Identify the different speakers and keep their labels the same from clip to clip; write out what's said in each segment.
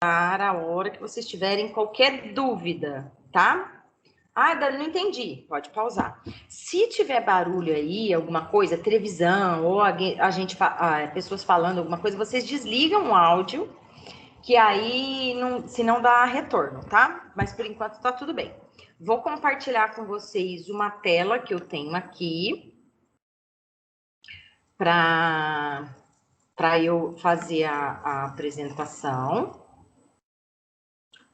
Speaker 1: a hora que vocês tiverem qualquer dúvida, tá? Ah, Dani, não entendi. Pode pausar. Se tiver barulho aí, alguma coisa, televisão, ou pessoas falando alguma coisa, vocês desligam o áudio, que aí se não dá retorno, tá? Mas por enquanto tá tudo bem. Vou compartilhar com vocês uma tela que eu tenho aqui para eu fazer a apresentação.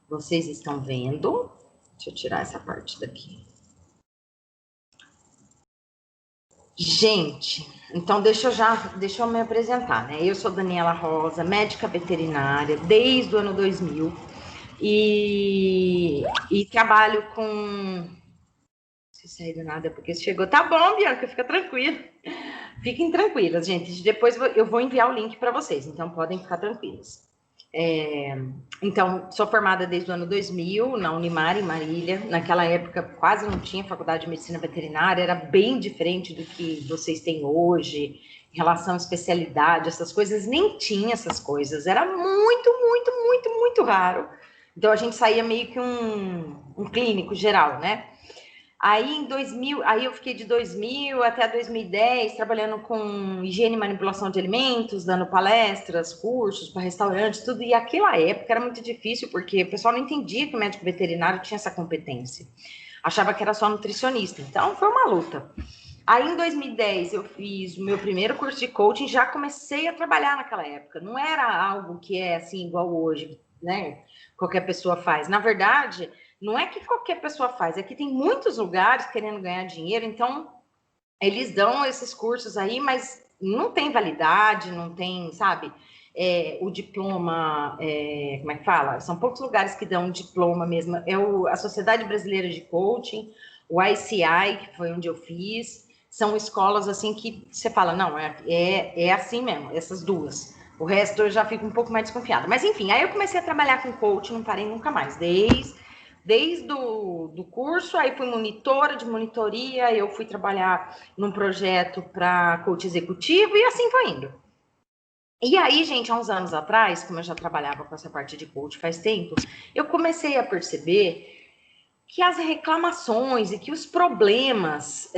Speaker 1: Vocês estão vendo? Deixa eu tirar essa parte daqui. Gente, então deixa eu me apresentar, né? Eu sou Daniela Rosa, médica veterinária desde o ano 2000 e trabalho com... Não sei se é do nada porque chegou. Tá bom, Bianca, fica tranquila. Fiquem tranquilas, gente. Depois eu vou enviar o link para vocês, então podem ficar tranquilas. Então, sou formada desde o ano 2000 na Unimar, em Marília. Naquela época, quase não tinha faculdade de medicina veterinária, era bem diferente do que vocês têm hoje, em relação à especialidade, essas coisas, nem tinha essas coisas, era muito raro. Então, a gente saía meio que um clínico geral, né? Aí, em 2000, aí eu fiquei de 2000 até 2010 trabalhando com higiene e manipulação de alimentos, dando palestras, cursos para restaurantes, tudo. E aquela época era muito difícil, porque o pessoal não entendia que o médico veterinário tinha essa competência. Achava que era só nutricionista. Então, foi uma luta. Aí, em 2010, eu fiz o meu primeiro curso de coaching, já comecei a trabalhar naquela época. Não era algo que é assim, igual hoje, né? Qualquer pessoa faz. Na verdade, não é que qualquer pessoa faz, é que tem muitos lugares querendo ganhar dinheiro, então eles dão esses cursos aí, mas não tem validade, não tem, sabe, o diploma, como é que fala? São poucos lugares que dão diploma mesmo. A Sociedade Brasileira de Coaching, o ICI, que foi onde eu fiz, são escolas assim que você fala, não, é assim mesmo, essas duas. O resto eu já fico um pouco mais desconfiada. Mas enfim, aí eu comecei a trabalhar com coaching, não parei nunca mais, desde do curso, aí fui monitora de monitoria, eu fui trabalhar num projeto para coach executivo e assim foi indo. E aí, gente, há uns anos atrás, como eu já trabalhava com essa parte de coach faz tempo, eu comecei a perceber que as reclamações e que os problemas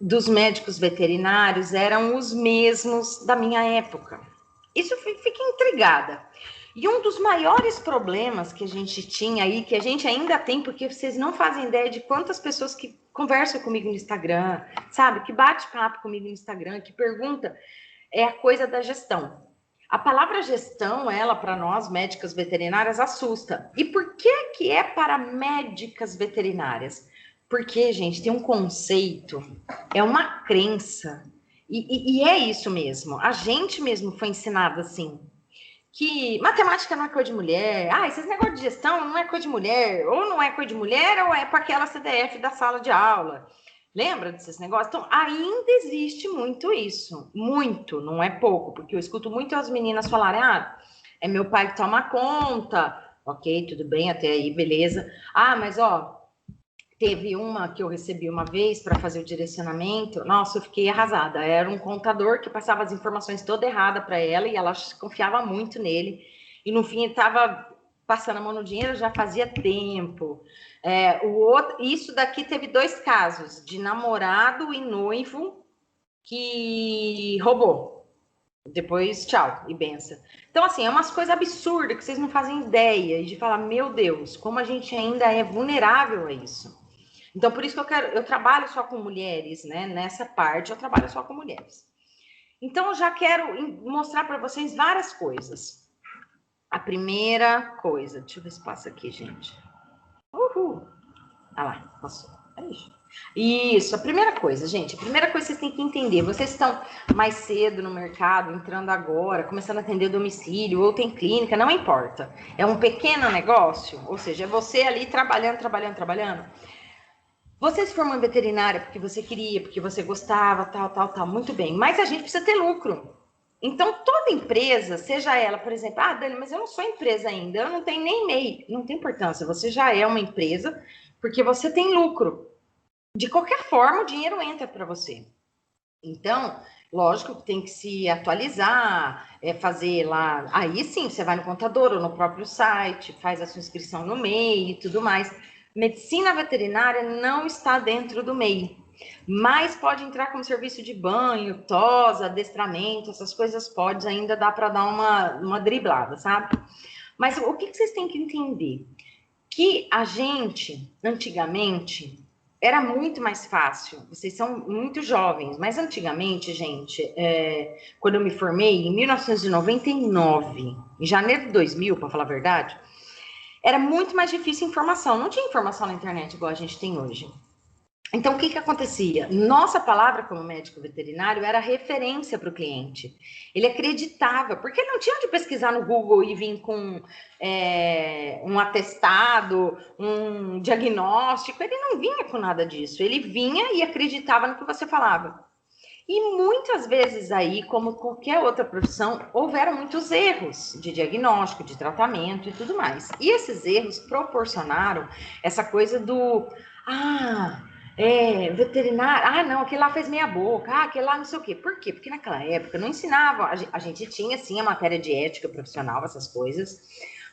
Speaker 1: dos médicos veterinários eram os mesmos da minha época. Isso fiquei intrigada. E um dos maiores problemas que a gente tinha aí, que a gente ainda tem, porque vocês não fazem ideia de quantas pessoas que conversam comigo no Instagram, sabe, que bate papo comigo no Instagram, que pergunta, é a coisa da gestão. A palavra gestão, ela, para nós, médicas veterinárias, assusta. E por que é para médicas veterinárias? Porque, gente, tem um conceito, é uma crença, e é isso mesmo. A gente mesmo foi ensinado assim, que matemática não é coisa de mulher, esses negócios de gestão não é coisa de mulher, ou não é coisa de mulher, ou é para aquela CDF da sala de aula. Lembra desses negócios? Então, ainda existe muito isso. Muito, não é pouco, porque eu escuto muito as meninas falarem, é meu pai que toma conta. Ok, tudo bem, até aí, beleza. Mas teve uma que eu recebi uma vez para fazer o direcionamento. Nossa, eu fiquei arrasada. Era um contador que passava as informações toda errada para ela e ela confiava muito nele. E no fim ele estava passando a mão no dinheiro já fazia tempo. Isso daqui teve 2 casos de namorado e noivo que roubou. Depois, tchau e benção. Então, assim, é umas coisas absurdas que vocês não fazem ideia. E de falar, meu Deus, como a gente ainda é vulnerável a isso. Então, por isso que eu trabalho só com mulheres, né? Nessa parte, eu trabalho só com mulheres. Então, eu já quero mostrar para vocês várias coisas. A primeira coisa, deixa eu ver se passa aqui, gente. Uhul! Lá, passou. Isso, a primeira coisa, gente, a primeira coisa que vocês têm que entender, vocês estão mais cedo no mercado, entrando agora, começando a atender domicílio, ou tem clínica, não importa. É um pequeno negócio, ou seja, é você ali trabalhando. Você se formou em veterinária porque você queria, porque você gostava, tal, muito bem. Mas a gente precisa ter lucro. Então, toda empresa, seja ela, por exemplo, Dani, mas eu não sou empresa ainda, eu não tenho nem MEI. Não tem importância, você já é uma empresa porque você tem lucro. De qualquer forma, o dinheiro entra para você. Então, Lógico que tem que se atualizar, fazer lá. Aí sim, você vai no contador ou no próprio site, faz a sua inscrição no MEI e tudo mais. Medicina veterinária não está dentro do MEI, mas pode entrar como serviço de banho, tosa, adestramento, essas coisas pode, ainda dá para dar uma driblada, sabe? Mas o que vocês têm que entender? Que a gente, antigamente, era muito mais fácil. Vocês são muito jovens, mas antigamente, gente, quando eu me formei, em 1999, em janeiro de 2000, para falar a verdade, era muito mais difícil informação. Não tinha informação na internet igual a gente tem hoje. Então, o que acontecia? Nossa palavra como médico veterinário era referência para o cliente. Ele acreditava, porque ele não tinha onde pesquisar no Google e vir com um atestado, um diagnóstico. Ele não vinha com nada disso. Ele vinha e acreditava no que você falava. E muitas vezes aí, como qualquer outra profissão, houveram muitos erros de diagnóstico, de tratamento e tudo mais. E esses erros proporcionaram essa coisa do... veterinário, não, aquele lá fez meia boca, aquele lá não sei o quê. Por quê? Porque naquela época não ensinavam, a gente tinha sim a matéria de ética profissional, essas coisas,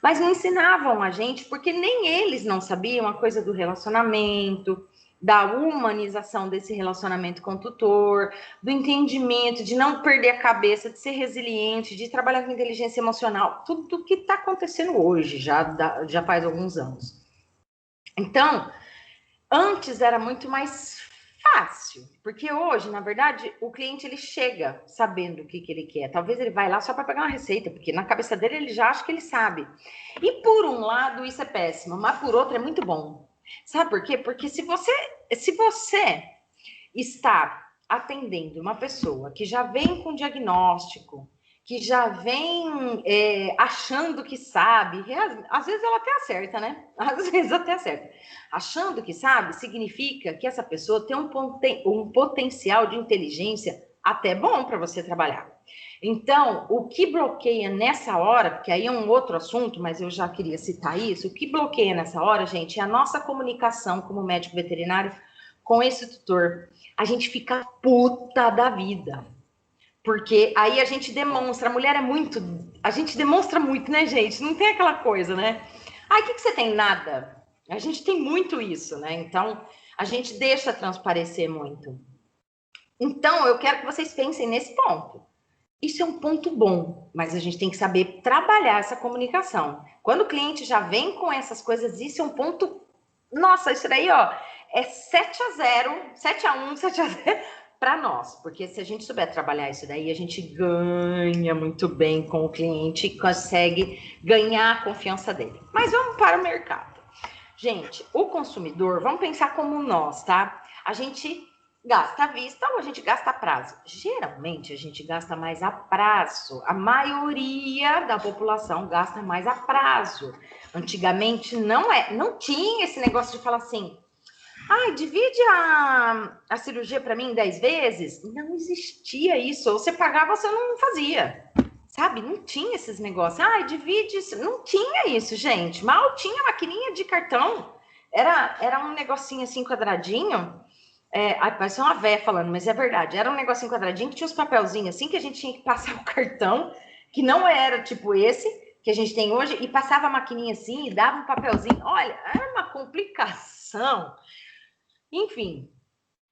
Speaker 1: mas não ensinavam a gente, porque nem eles não sabiam a coisa do relacionamento, da humanização desse relacionamento com o tutor, do entendimento, de não perder a cabeça, de ser resiliente, de trabalhar com inteligência emocional, tudo que está acontecendo hoje, já faz alguns anos. Então, antes era muito mais fácil, porque hoje, na verdade, o cliente ele chega sabendo o que ele quer. Talvez ele vai lá só para pegar uma receita, porque na cabeça dele ele já acha que ele sabe. E por um lado isso é péssimo, mas por outro é muito bom. Sabe por quê? Porque se você está atendendo uma pessoa que já vem com diagnóstico, que já vem achando que sabe, às vezes ela até acerta, né? Às vezes até acerta. Achando que sabe, significa que essa pessoa tem um potencial de inteligência até bom para você trabalhar. Então, o que bloqueia nessa hora, porque aí é um outro assunto, mas eu já queria citar isso, o que bloqueia nessa hora, gente, é a nossa comunicação como médico veterinário com esse tutor. A gente fica puta da vida. Porque aí a gente demonstra, a mulher é muito... A gente demonstra muito, né, gente? Não tem aquela coisa, né? Aí, o que você tem? Nada. A gente tem muito isso, né? Então, a gente deixa transparecer muito. Então, eu quero que vocês pensem nesse ponto. Isso é um ponto bom, mas a gente tem que saber trabalhar essa comunicação. Quando o cliente já vem com essas coisas, isso é um ponto... Nossa, isso daí, ó, é 7-0, 7-1, 7-0 para nós. Porque se a gente souber trabalhar isso daí, a gente ganha muito bem com o cliente e consegue ganhar a confiança dele. Mas vamos para o mercado. Gente, o consumidor, vamos pensar como nós, tá? A gente gasta à vista ou a gente gasta a prazo? Geralmente a gente gasta mais a prazo. A maioria da população gasta mais a prazo. Antigamente não tinha esse negócio de falar assim: divide a cirurgia para mim em 10 vezes. Não existia isso. Ou você pagava ou você não fazia. Sabe? Não tinha esses negócios. Divide isso. Não tinha isso, gente. Mal tinha maquininha de cartão. Era um negocinho assim quadradinho. Parece uma véia falando, mas é verdade. Era um negocinho quadradinho que tinha uns papelzinhos assim que a gente tinha que passar o cartão, que não era tipo esse que a gente tem hoje, e passava a maquininha assim e dava um papelzinho. Olha, era uma complicação. Enfim,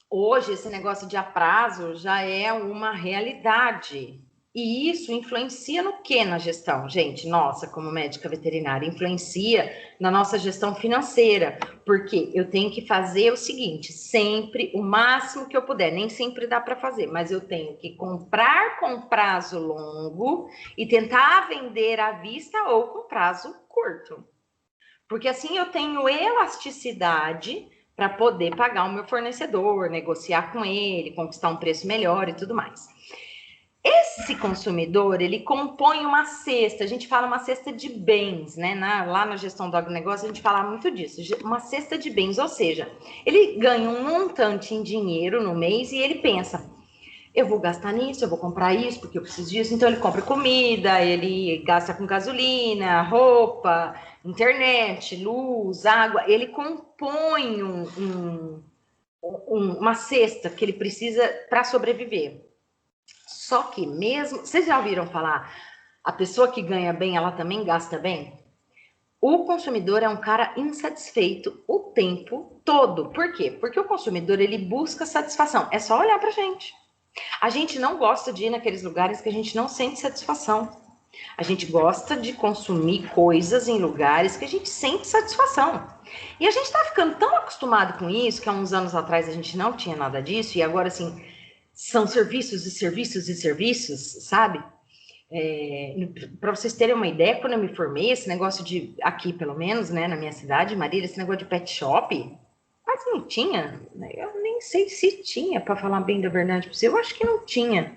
Speaker 1: hoje esse negócio de aprazo já é uma realidade. E isso influencia no que na gestão, gente? Nossa, como médica veterinária, influencia na nossa gestão financeira, porque eu tenho que fazer o seguinte, sempre, o máximo que eu puder, nem sempre dá para fazer, mas eu tenho que comprar com prazo longo e tentar vender à vista ou com prazo curto. Porque assim eu tenho elasticidade para poder pagar o meu fornecedor, negociar com ele, conquistar um preço melhor e tudo mais. Esse consumidor, ele compõe uma cesta, a gente fala uma cesta de bens, né? Lá na gestão do agronegócio a gente fala muito disso, uma cesta de bens, ou seja, ele ganha um montante em dinheiro no mês e ele pensa, eu vou gastar nisso, eu vou comprar isso porque eu preciso disso, então ele compra comida, ele gasta com gasolina, roupa, internet, luz, água, ele compõe uma cesta que ele precisa para sobreviver. Só que mesmo... Vocês já ouviram falar, a pessoa que ganha bem, ela também gasta bem? O consumidor é um cara insatisfeito o tempo todo. Por quê? Porque o consumidor, ele busca satisfação. É só olhar pra gente. A gente não gosta de ir naqueles lugares que a gente não sente satisfação. A gente gosta de consumir coisas em lugares que a gente sente satisfação. E a gente está ficando tão acostumado com isso, que há uns anos atrás a gente não tinha nada disso, e agora, assim, são serviços e serviços e serviços, sabe? Para vocês terem uma ideia, quando eu me formei, esse negócio de, aqui pelo menos, né, na minha cidade, Marília, esse negócio de pet shop, quase não tinha, né? Eu nem sei se tinha, para falar bem da verdade, eu acho que não tinha.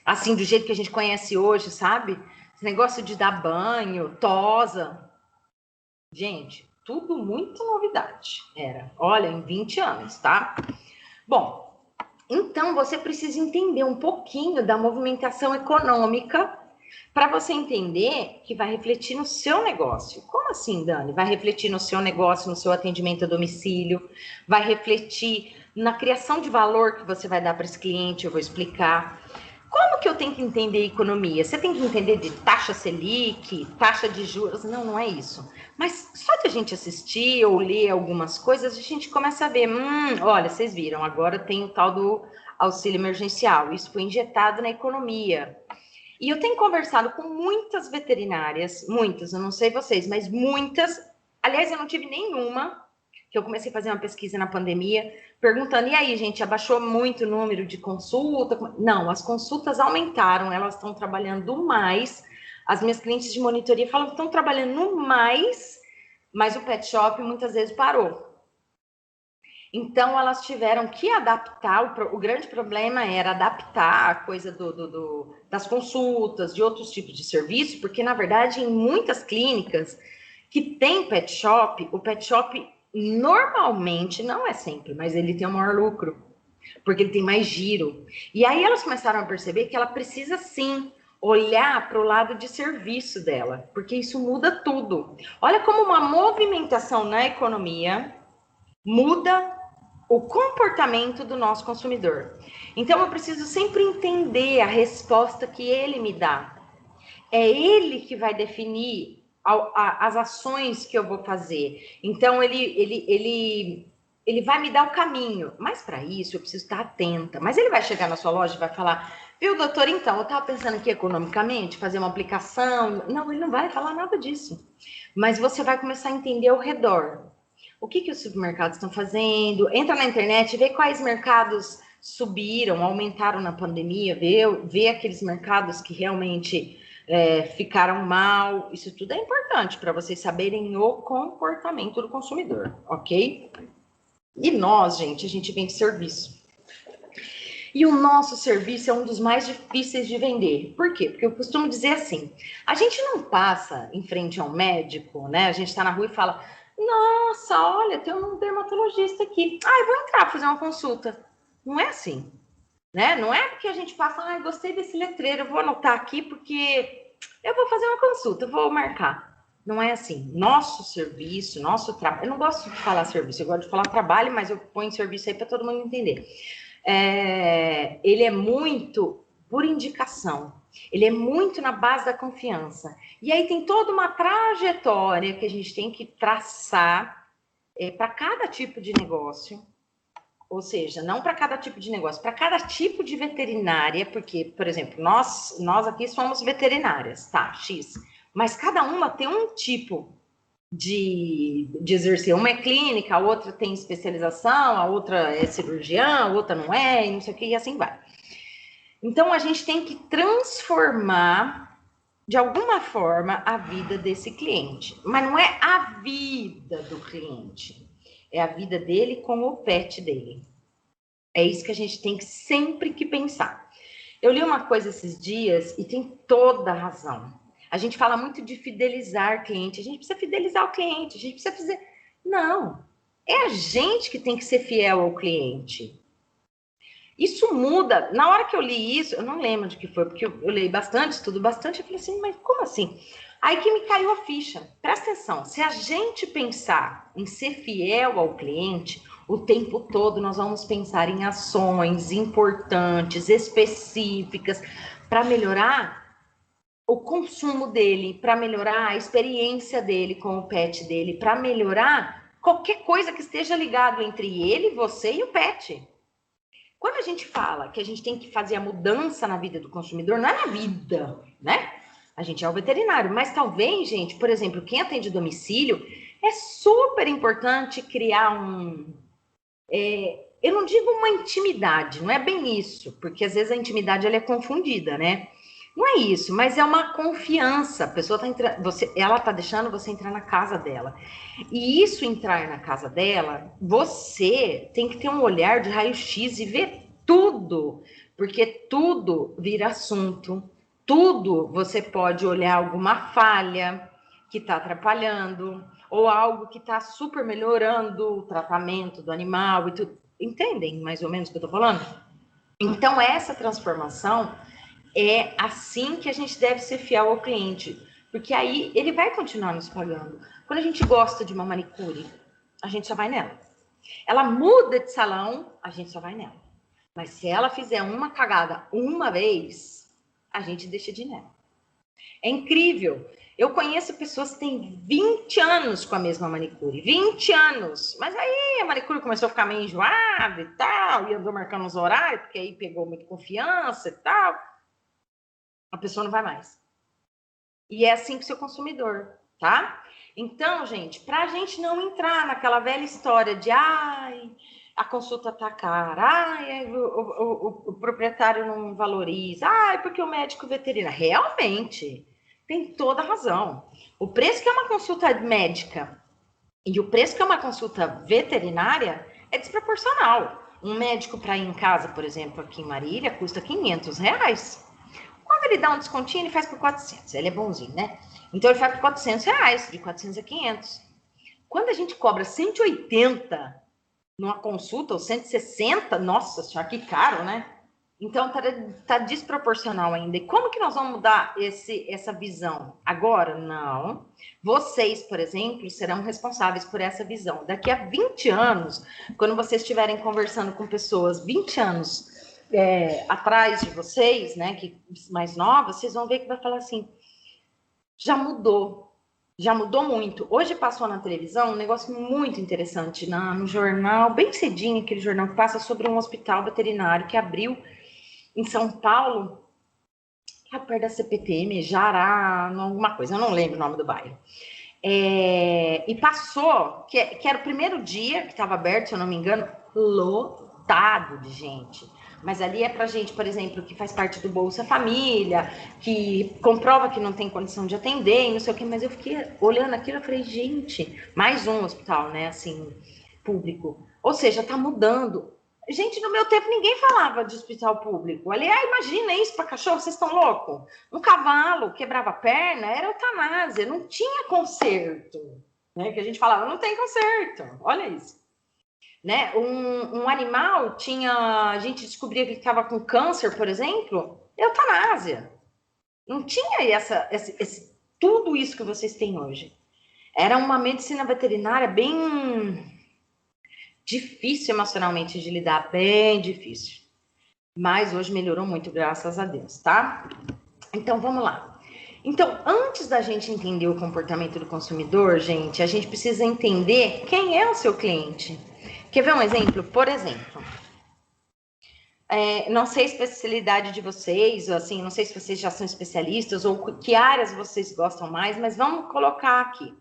Speaker 1: Assim, do jeito que a gente conhece hoje, sabe? Esse negócio de dar banho, tosa. Gente, tudo muito novidade. Era, olha, em 20 anos, tá? Bom, então você precisa entender um pouquinho da movimentação econômica para você entender que vai refletir no seu negócio. Como assim, Dani? Vai refletir no seu negócio, no seu atendimento a domicílio, vai refletir na criação de valor que você vai dar para esse cliente, eu vou explicar. Como que eu tenho que entender economia? Você tem que entender de taxa Selic, taxa de juros? Não, não é isso. Mas só de a gente assistir ou ler algumas coisas, a gente começa a ver, olha, vocês viram, agora tem o tal do auxílio emergencial. Isso foi injetado na economia. E eu tenho conversado com muitas veterinárias, muitas, eu não sei vocês, mas muitas. Aliás, eu não tive nenhuma, que eu comecei a fazer uma pesquisa na pandemia, perguntando, e aí, gente, abaixou muito o número de consulta? Não, as consultas aumentaram, elas estão trabalhando mais. As minhas clientes de monitoria falam que estão trabalhando mais, mas o pet shop muitas vezes parou. Então, elas tiveram que adaptar, o grande problema era adaptar a coisa das consultas, de outros tipos de serviço, porque, na verdade, em muitas clínicas que tem pet shop, o pet shop normalmente, não é sempre, mas ele tem um maior lucro, porque ele tem mais giro. E aí elas começaram a perceber que ela precisa, sim, olhar para o lado de serviço dela, porque isso muda tudo. Olha como uma movimentação na economia muda o comportamento do nosso consumidor. Então, eu preciso sempre entender a resposta que ele me dá. É ele que vai definir as ações que eu vou fazer. Então, ele vai me dar o caminho. Mas, para isso, eu preciso estar atenta. Mas ele vai chegar na sua loja e vai falar, viu, doutor, então, eu estava pensando aqui economicamente, fazer uma aplicação. Não, ele não vai falar nada disso. Mas você vai começar a entender ao redor. O que os supermercados estão fazendo? Entra na internet, vê quais mercados subiram, aumentaram na pandemia, vê aqueles mercados que realmente ficaram mal. Isso tudo é importante para vocês saberem o comportamento do consumidor, ok? E nós, gente, a gente vende serviço. E o nosso serviço é um dos mais difíceis de vender. Por quê? Porque eu costumo dizer assim, a gente não passa em frente a um médico, né? A gente está na rua e fala, nossa, olha, tem um dermatologista aqui. Eu vou entrar fazer uma consulta. Não é assim, né? Não é porque a gente passa, gostei desse letreiro, eu vou anotar aqui porque eu vou fazer uma consulta, eu vou marcar. Não é assim. Nosso serviço, nosso trabalho... Eu não gosto de falar serviço, eu gosto de falar trabalho, mas eu ponho serviço aí para todo mundo entender. Ele é muito por indicação. Ele é muito na base da confiança. E aí tem toda uma trajetória que a gente tem que traçar para cada tipo de negócio. Ou seja, não para cada tipo de negócio, para cada tipo de veterinária, porque, por exemplo, nós aqui somos veterinárias, tá? X. Mas cada uma tem um tipo de exercer. Uma é clínica, a outra tem especialização, a outra é cirurgiã, a outra não é, e não sei o que, e assim vai. Então, a gente tem que transformar, de alguma forma, a vida desse cliente. Mas não é a vida do cliente, é a vida dele com o pet dele. É isso que a gente tem que sempre que pensar. Eu li uma coisa esses dias e tem toda a razão. A gente fala muito de fidelizar cliente, a gente precisa fidelizar o cliente, a gente precisa fazer... Não, é a gente que tem que ser fiel ao cliente. Isso muda. Na hora que eu li isso, eu não lembro de que foi, porque eu li bastante, estudo bastante, eu falei assim, mas como assim? Aí que me caiu a ficha. Presta atenção, se a gente pensar em ser fiel ao cliente, O tempo todo nós vamos pensar em ações importantes, específicas, para melhorar o consumo dele, para melhorar a experiência dele com o pet dele, para melhorar qualquer coisa que esteja ligado entre ele, você e o pet. Quando a gente fala que a gente tem que fazer a mudança na vida do consumidor, não é na vida, né? A gente é o veterinário, mas talvez, gente, por exemplo, quem atende domicílio, é super importante criar eu não digo uma intimidade, não é bem isso, porque às vezes a intimidade ela é confundida, né? Não é isso, mas é uma confiança. A pessoa tá entrando, ela tá deixando você entrar na casa dela. E isso entrar na casa dela, você tem que ter um olhar de raio-x e ver tudo, porque tudo vira assunto. Tudo você pode olhar alguma falha que está atrapalhando, ou algo que está super melhorando o tratamento do animal e tudo. Entendem mais ou menos o que eu estou falando? Então, essa transformação é assim que a gente deve ser fiel ao cliente, porque aí ele vai continuar nos pagando. Quando a gente gosta de uma manicure, a gente só vai nela. Ela muda de salão, a gente só vai nela. Mas se ela fizer uma cagada uma vez, a gente deixa de ir nela. É incrível. Eu conheço pessoas que têm 20 anos com a mesma manicure. 20 anos. Mas aí a manicure começou a ficar meio enjoada e tal, e andou marcando os horários, porque aí pegou muita confiança e tal. A pessoa não vai mais. E é assim com o seu consumidor, tá? Então, gente, pra gente não entrar naquela velha história de a consulta tá cara, o proprietário não valoriza, porque o médico veterinário. Realmente, tem toda a razão. O preço que é uma consulta médica e o preço que é uma consulta veterinária é desproporcional. Um médico para ir em casa, por exemplo, aqui em Marília, custa R$ 500. Quando ele dá um descontinho, ele faz por 400. Ele é bonzinho, né? Então ele faz por R$ 400, de 400 a 500. Quando a gente cobra 180 numa consulta, ou 160, nossa senhora, que caro, né? Então tá desproporcional ainda. E como que nós vamos mudar essa visão? Agora, não. Vocês, por exemplo, serão responsáveis por essa visão. Daqui a 20 anos, quando vocês estiverem conversando com pessoas 20 anos atrás de vocês, né, que mais novas, vocês vão ver que vai falar assim, já mudou muito. Hoje passou na televisão um negócio muito interessante no jornal, bem cedinho, aquele jornal que passa sobre um hospital veterinário que abriu em São Paulo, lá perto da CPTM, Jará, alguma coisa, eu não lembro o nome do bairro. E passou, que era o primeiro dia que estava aberto, se eu não me engano, lotado de gente. Mas ali é para gente, por exemplo, que faz parte do Bolsa Família, que comprova que não tem condição de atender, não sei o quê. Mas eu fiquei olhando aquilo e falei, gente, mais um hospital, né, assim, público. Ou seja, tá mudando. Gente, no meu tempo ninguém falava de hospital público. Ali, imagina isso para cachorro, vocês estão loucos? Um cavalo quebrava a perna, era eutanásia, não tinha conserto. Né? Que a gente falava, não tem conserto. Olha isso. Né? Um animal a gente descobria que ele estava com câncer, por exemplo, eutanásia. Não tinha tudo isso que vocês têm hoje. Era uma medicina veterinária bem difícil emocionalmente de lidar, bem difícil. Mas hoje melhorou muito, graças a Deus, tá? Então, vamos lá. Então, antes da gente entender o comportamento do consumidor, gente, a gente precisa entender quem é o seu cliente. Quer ver um exemplo? Por exemplo, não sei a especialidade de vocês, ou assim, não sei se vocês já são especialistas ou que áreas vocês gostam mais, mas vamos colocar aqui.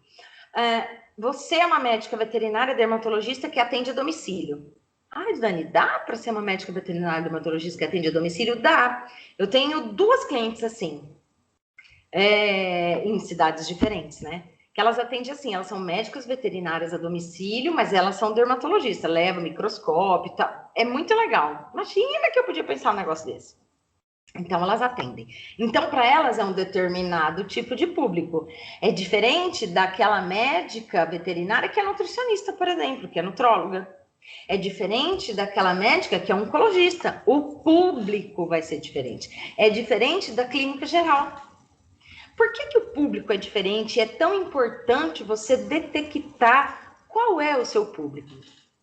Speaker 1: Você é uma médica veterinária dermatologista que atende a domicílio. Dani, dá para ser uma médica veterinária dermatologista que atende a domicílio? Dá. Eu tenho 2 clientes assim, em cidades diferentes, né? Que elas atendem assim, elas são médicas veterinárias a domicílio, mas elas são dermatologistas, levam microscópio e tal. É muito legal. Imagina que eu podia pensar um negócio desse. Então, elas atendem. Então, para elas é um determinado tipo de público. É diferente daquela médica veterinária que é nutricionista, por exemplo, que é nutróloga. É diferente daquela médica que é oncologista. O público vai ser diferente. É diferente da clínica geral. Por que o público é diferente? É tão importante você detectar qual é o seu público.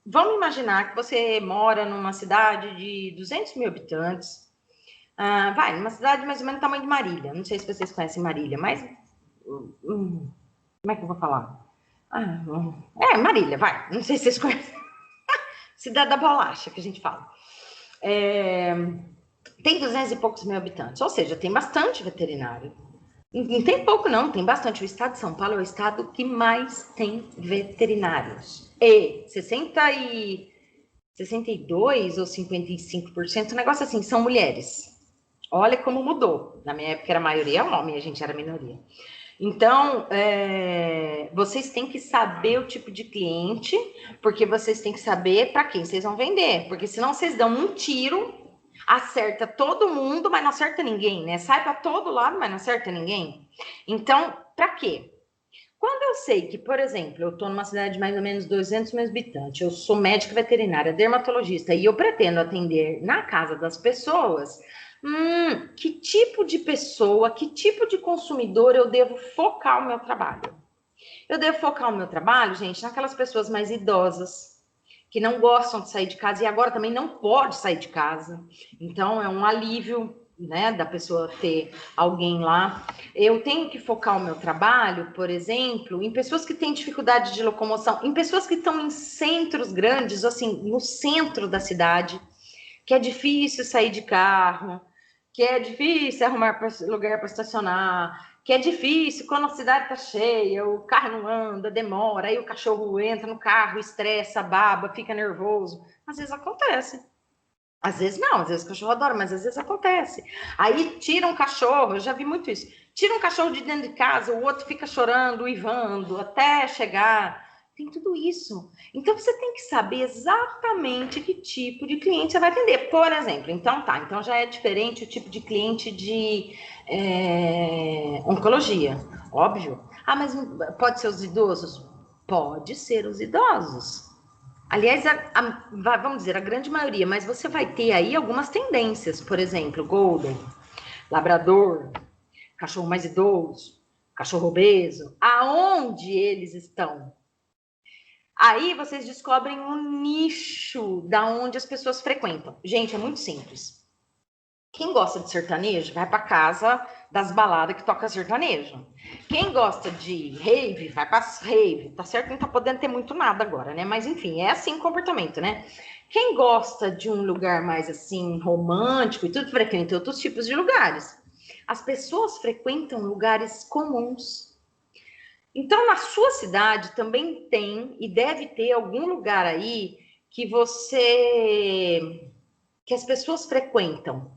Speaker 1: vamos imaginar que você mora numa cidade de 200 mil habitantes, vai, numa cidade mais ou menos do tamanho de Marília. Não sei se vocês conhecem Marília, mas como é que eu vou falar? Marília, vai. Não sei se vocês conhecem. Cidade da bolacha, que a gente fala. Tem 200 e poucos mil habitantes, ou seja, tem bastante veterinário. Não tem pouco, não, tem bastante. O estado de São Paulo é o estado que mais tem veterinários. E 62 ou 55%, um negócio assim, são mulheres. Olha como mudou. Na minha época era a maioria homem, a gente era minoria. Então, vocês têm que saber o tipo de cliente, porque vocês têm que saber para quem vocês vão vender. Porque senão vocês dão um tiro, acerta todo mundo, mas não acerta ninguém, né? Sai para todo lado, mas não acerta ninguém. Então, para quê? Quando eu sei que, por exemplo, eu estou numa cidade de mais ou menos 200 mil habitantes, eu sou médica veterinária, dermatologista, e eu pretendo atender na casa das pessoas, que tipo de pessoa, que tipo de consumidor eu devo focar o meu trabalho? Eu devo focar o meu trabalho, gente, naquelas pessoas mais idosas, que não gostam de sair de casa e agora também não pode sair de casa. Então, é um alívio, né, da pessoa ter alguém lá. Eu tenho que focar o meu trabalho, por exemplo, em pessoas que têm dificuldade de locomoção, em pessoas que estão em centros grandes, assim, no centro da cidade, que é difícil sair de carro, que é difícil arrumar lugar para estacionar, que é difícil quando a cidade está cheia, o carro não anda, demora, aí o cachorro entra no carro, estressa, baba, fica nervoso. Às vezes acontece. Às vezes não, às vezes o cachorro adora, mas às vezes acontece. Aí tira um cachorro, eu já vi muito isso. Tira um cachorro de dentro de casa, o outro fica chorando, uivando, até chegar. Tem tudo isso. Então você tem que saber exatamente que tipo de cliente você vai atender. Por exemplo, então já é diferente o tipo de cliente de oncologia, óbvio. Mas pode ser os idosos? Pode ser os idosos. Aliás, vamos dizer, a grande maioria, mas você vai ter aí algumas tendências, por exemplo, Golden, Labrador, cachorro mais idoso, cachorro obeso, aonde eles estão. Aí vocês descobrem um nicho da onde as pessoas frequentam. Gente, é muito simples. Quem gosta de sertanejo vai para casa das baladas que toca sertanejo. Quem gosta de rave vai para rave. Tá certo que não tá podendo ter muito nada agora, né? Mas enfim, é assim o comportamento, né? Quem gosta de um lugar mais assim romântico e tudo frequenta outros tipos de lugares. As pessoas frequentam lugares comuns. Então, na sua cidade também tem e deve ter algum lugar aí que as pessoas frequentam.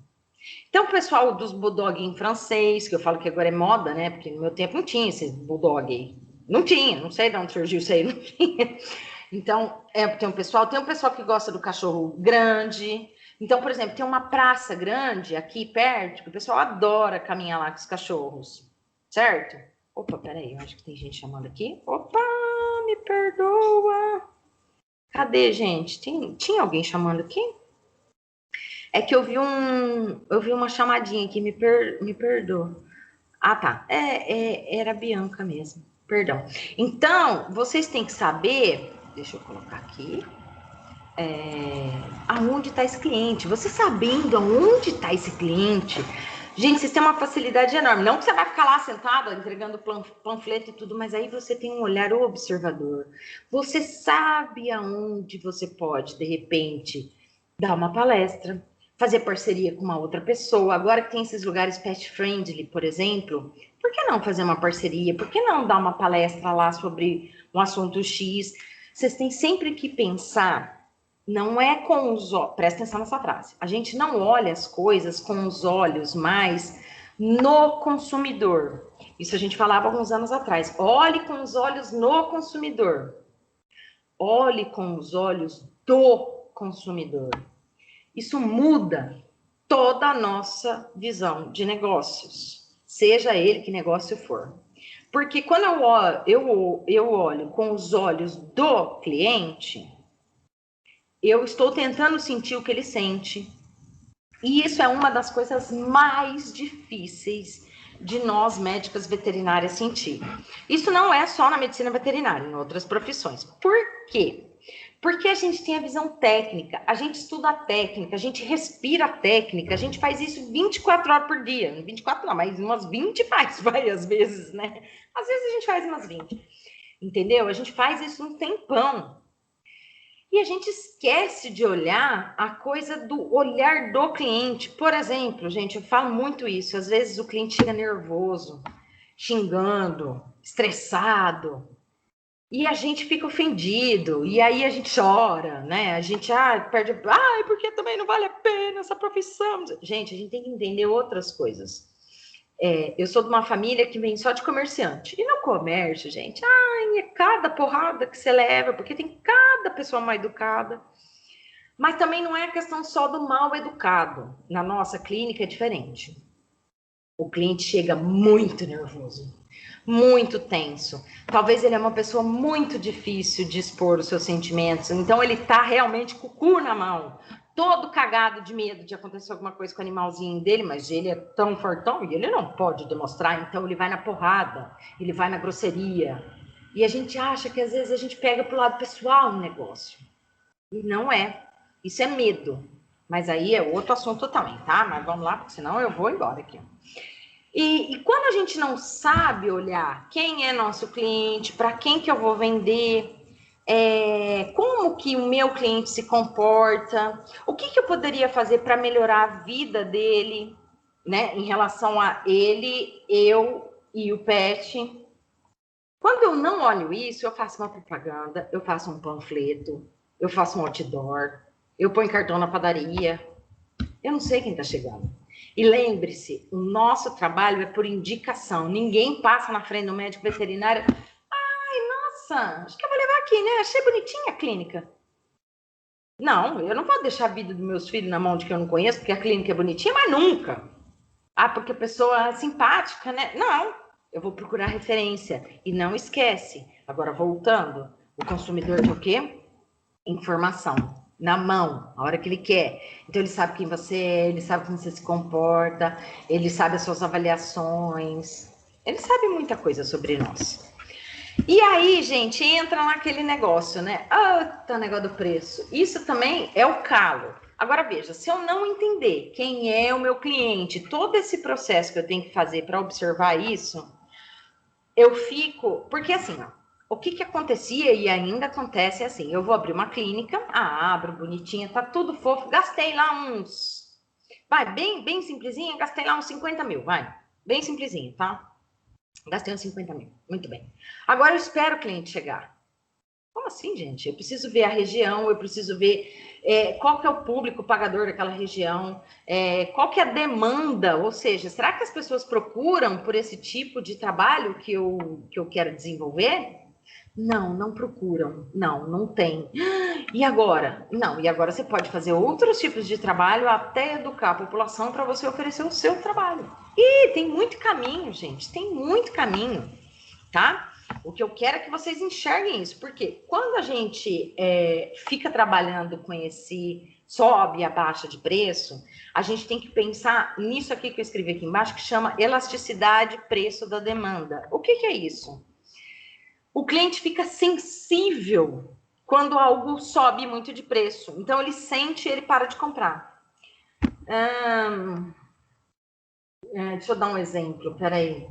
Speaker 1: Então, o pessoal dos bulldog em francês, que eu falo que agora é moda, né? Porque no meu tempo não tinha esse bulldog aí. Não tinha, não sei de onde surgiu isso aí, não tinha. Então, tem um pessoal que gosta do cachorro grande. Então, por exemplo, tem uma praça grande aqui perto, que o pessoal adora caminhar lá com os cachorros, certo? Opa, peraí, eu acho que tem gente chamando aqui. Opa, me perdoa. Cadê, gente? Tinha alguém chamando aqui? É que eu vi uma chamadinha aqui, me perdoa. Ah, tá. Era a Bianca mesmo. Perdão. Então, vocês têm que saber, deixa eu colocar aqui, aonde está esse cliente. Você sabendo aonde está esse cliente, gente, vocês têm uma facilidade enorme. Não que você vai ficar lá sentado entregando panfleto e tudo, mas aí você tem um olhar observador. Você sabe aonde você pode, de repente, dar uma palestra, fazer parceria com uma outra pessoa. Agora que tem esses lugares pet friendly, por exemplo, por que não fazer uma parceria? Por que não dar uma palestra lá sobre um assunto X? Vocês têm sempre que pensar, não é com os olhos, presta atenção nessa frase, a gente não olha as coisas com os olhos mais no consumidor. Isso a gente falava alguns anos atrás. Olhe com os olhos no consumidor. Olhe com os olhos do consumidor. Isso muda toda a nossa visão de negócios, seja ele que negócio for. Porque quando eu olho com os olhos do cliente, eu estou tentando sentir o que ele sente. E isso é uma das coisas mais difíceis de nós, médicas veterinárias, sentir. Isso não é só na medicina veterinária, em outras profissões. Por quê? Porque a gente tem a visão técnica, a gente estuda a técnica, a gente respira a técnica, a gente faz isso 24 horas por dia. 24 não, mas umas 20 faz várias vezes, né? Às vezes a gente faz umas 20, entendeu? A gente faz isso um tempão. E a gente esquece de olhar a coisa do olhar do cliente. Por exemplo, gente, eu falo muito isso, às vezes o cliente chega nervoso, xingando, estressado, e a gente fica ofendido, e aí a gente chora, né? A gente perde, porque também não vale a pena essa profissão. Gente, a gente tem que entender outras coisas. Eu sou de uma família que vem só de comerciante. E no comércio, gente, é cada porrada que você leva, porque tem cada pessoa mal educada. Mas também não é questão só do mal educado. Na nossa clínica é diferente. O cliente chega muito nervoso, muito tenso. Talvez ele é uma pessoa muito difícil de expor os seus sentimentos. Então ele tá realmente com o cu na mão, todo cagado de medo de acontecer alguma coisa com o animalzinho dele, mas ele é tão fortão e ele não pode demonstrar, então ele vai na porrada, ele vai na grosseria. E a gente acha que às vezes a gente pega pro lado pessoal no negócio. E não é. Isso é medo. Mas aí é outro assunto também, tá? Mas vamos lá, porque senão eu vou embora aqui. E quando a gente não sabe olhar quem é nosso cliente, para quem que eu vou vender, como que o meu cliente se comporta, o que eu poderia fazer para melhorar a vida dele, né, em relação a ele, eu e o pet. Quando eu não olho isso, eu faço uma propaganda, eu faço um panfleto, eu faço um outdoor, eu ponho cartão na padaria, eu não sei quem está chegando. E lembre-se, o nosso trabalho é por indicação. Ninguém passa na frente do médico veterinário. Nossa, acho que eu vou levar aqui, né? Achei bonitinha a clínica. Não, eu não vou deixar a vida dos meus filhos na mão de quem eu não conheço, porque a clínica é bonitinha, mas nunca. Porque a pessoa é simpática, né? Não, eu vou procurar referência. E não esquece. Agora, voltando, o consumidor quer o quê? Informação. Na mão, a hora que ele quer. Então, ele sabe quem você é, ele sabe como você se comporta, ele sabe as suas avaliações, ele sabe muita coisa sobre nós. E aí, gente, entra naquele negócio, né? Tá, negócio do preço. Isso também é o calo. Agora, veja, se eu não entender quem é o meu cliente, todo esse processo que eu tenho que fazer para observar isso, eu fico... Porque assim, o que acontecia e ainda acontece é assim, eu vou abrir uma clínica, abro bonitinha, tá tudo fofo, gastei lá uns... bem simplesinha, gastei lá uns 50 mil, bem simplesinho, tá? Gastei uns 50 mil, muito bem. Agora eu espero o cliente chegar. Como assim, gente? Eu preciso ver a região, eu preciso ver qual que é o público pagador daquela região, qual que é a demanda, ou seja, será que as pessoas procuram por esse tipo de trabalho que eu quero desenvolver? Não procuram, não tem. E agora? Não, e agora você pode fazer outros tipos de trabalho até educar a população para você oferecer o seu trabalho. E tem muito caminho, gente, tem muito caminho, tá? O que eu quero é que vocês enxerguem isso, porque quando a gente fica trabalhando com esse sobe e abaixa de preço, a gente tem que pensar nisso aqui que eu escrevi aqui embaixo, que chama elasticidade preço da demanda. O que é isso? O cliente fica sensível quando algo sobe muito de preço. Então, ele sente e ele para de comprar. Deixa eu dar um exemplo, peraí.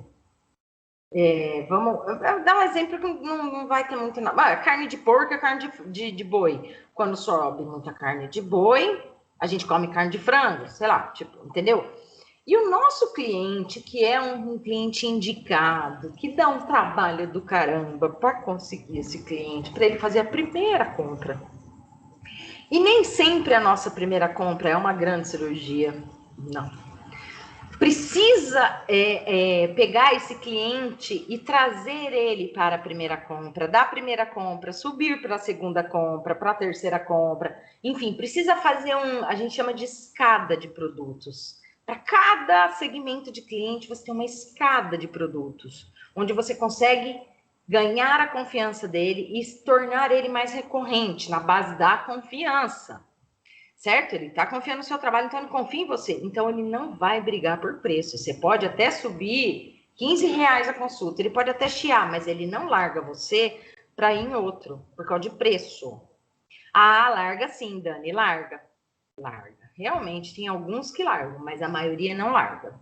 Speaker 1: Vamos dar um exemplo que não vai ter muito... Carne de porco é carne de boi. Quando sobe muita carne de boi, a gente come carne de frango, sei lá, tipo, entendeu? E o nosso cliente, que é um cliente indicado, que dá um trabalho do caramba para conseguir esse cliente, para ele fazer a primeira compra. E nem sempre a nossa primeira compra é uma grande cirurgia, não. Precisa pegar esse cliente e trazer ele para a primeira compra, da primeira compra, subir para a segunda compra, para a terceira compra. Enfim, precisa fazer a gente chama de escada de produtos. Para cada segmento de cliente, você tem uma escada de produtos, onde você consegue ganhar a confiança dele e tornar ele mais recorrente, na base da confiança. certo? Ele está confiando no seu trabalho, então ele confia em você. Então ele não vai brigar por preço. Você pode até subir R$ 15 a consulta, ele pode até chiar, mas ele não larga você para ir em outro, por causa de preço. Ah, larga sim, Dani, larga. Larga. Realmente, tem alguns que largam, mas a maioria não larga.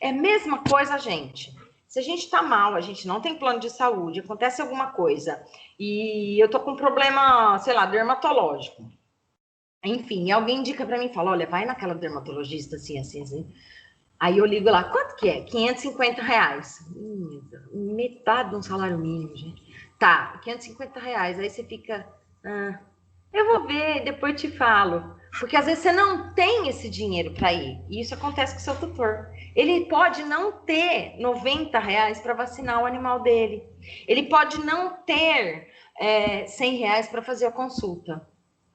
Speaker 1: É a mesma coisa, gente. Se a gente está mal, a gente não tem plano de saúde, acontece alguma coisa, e eu tô com um problema, sei lá, dermatológico. Enfim, alguém indica para mim e fala, olha, vai naquela dermatologista assim, assim, assim. Aí eu ligo lá, quanto que é? R$ 550. Metade de um salário mínimo, gente. Tá, R$ 550. Aí você fica, eu vou ver, depois te falo. Porque às vezes você não tem esse dinheiro para ir. E isso acontece com o seu tutor. Ele pode não ter R$ 90 para vacinar o animal dele. Ele pode não ter R$ 100 para fazer a consulta.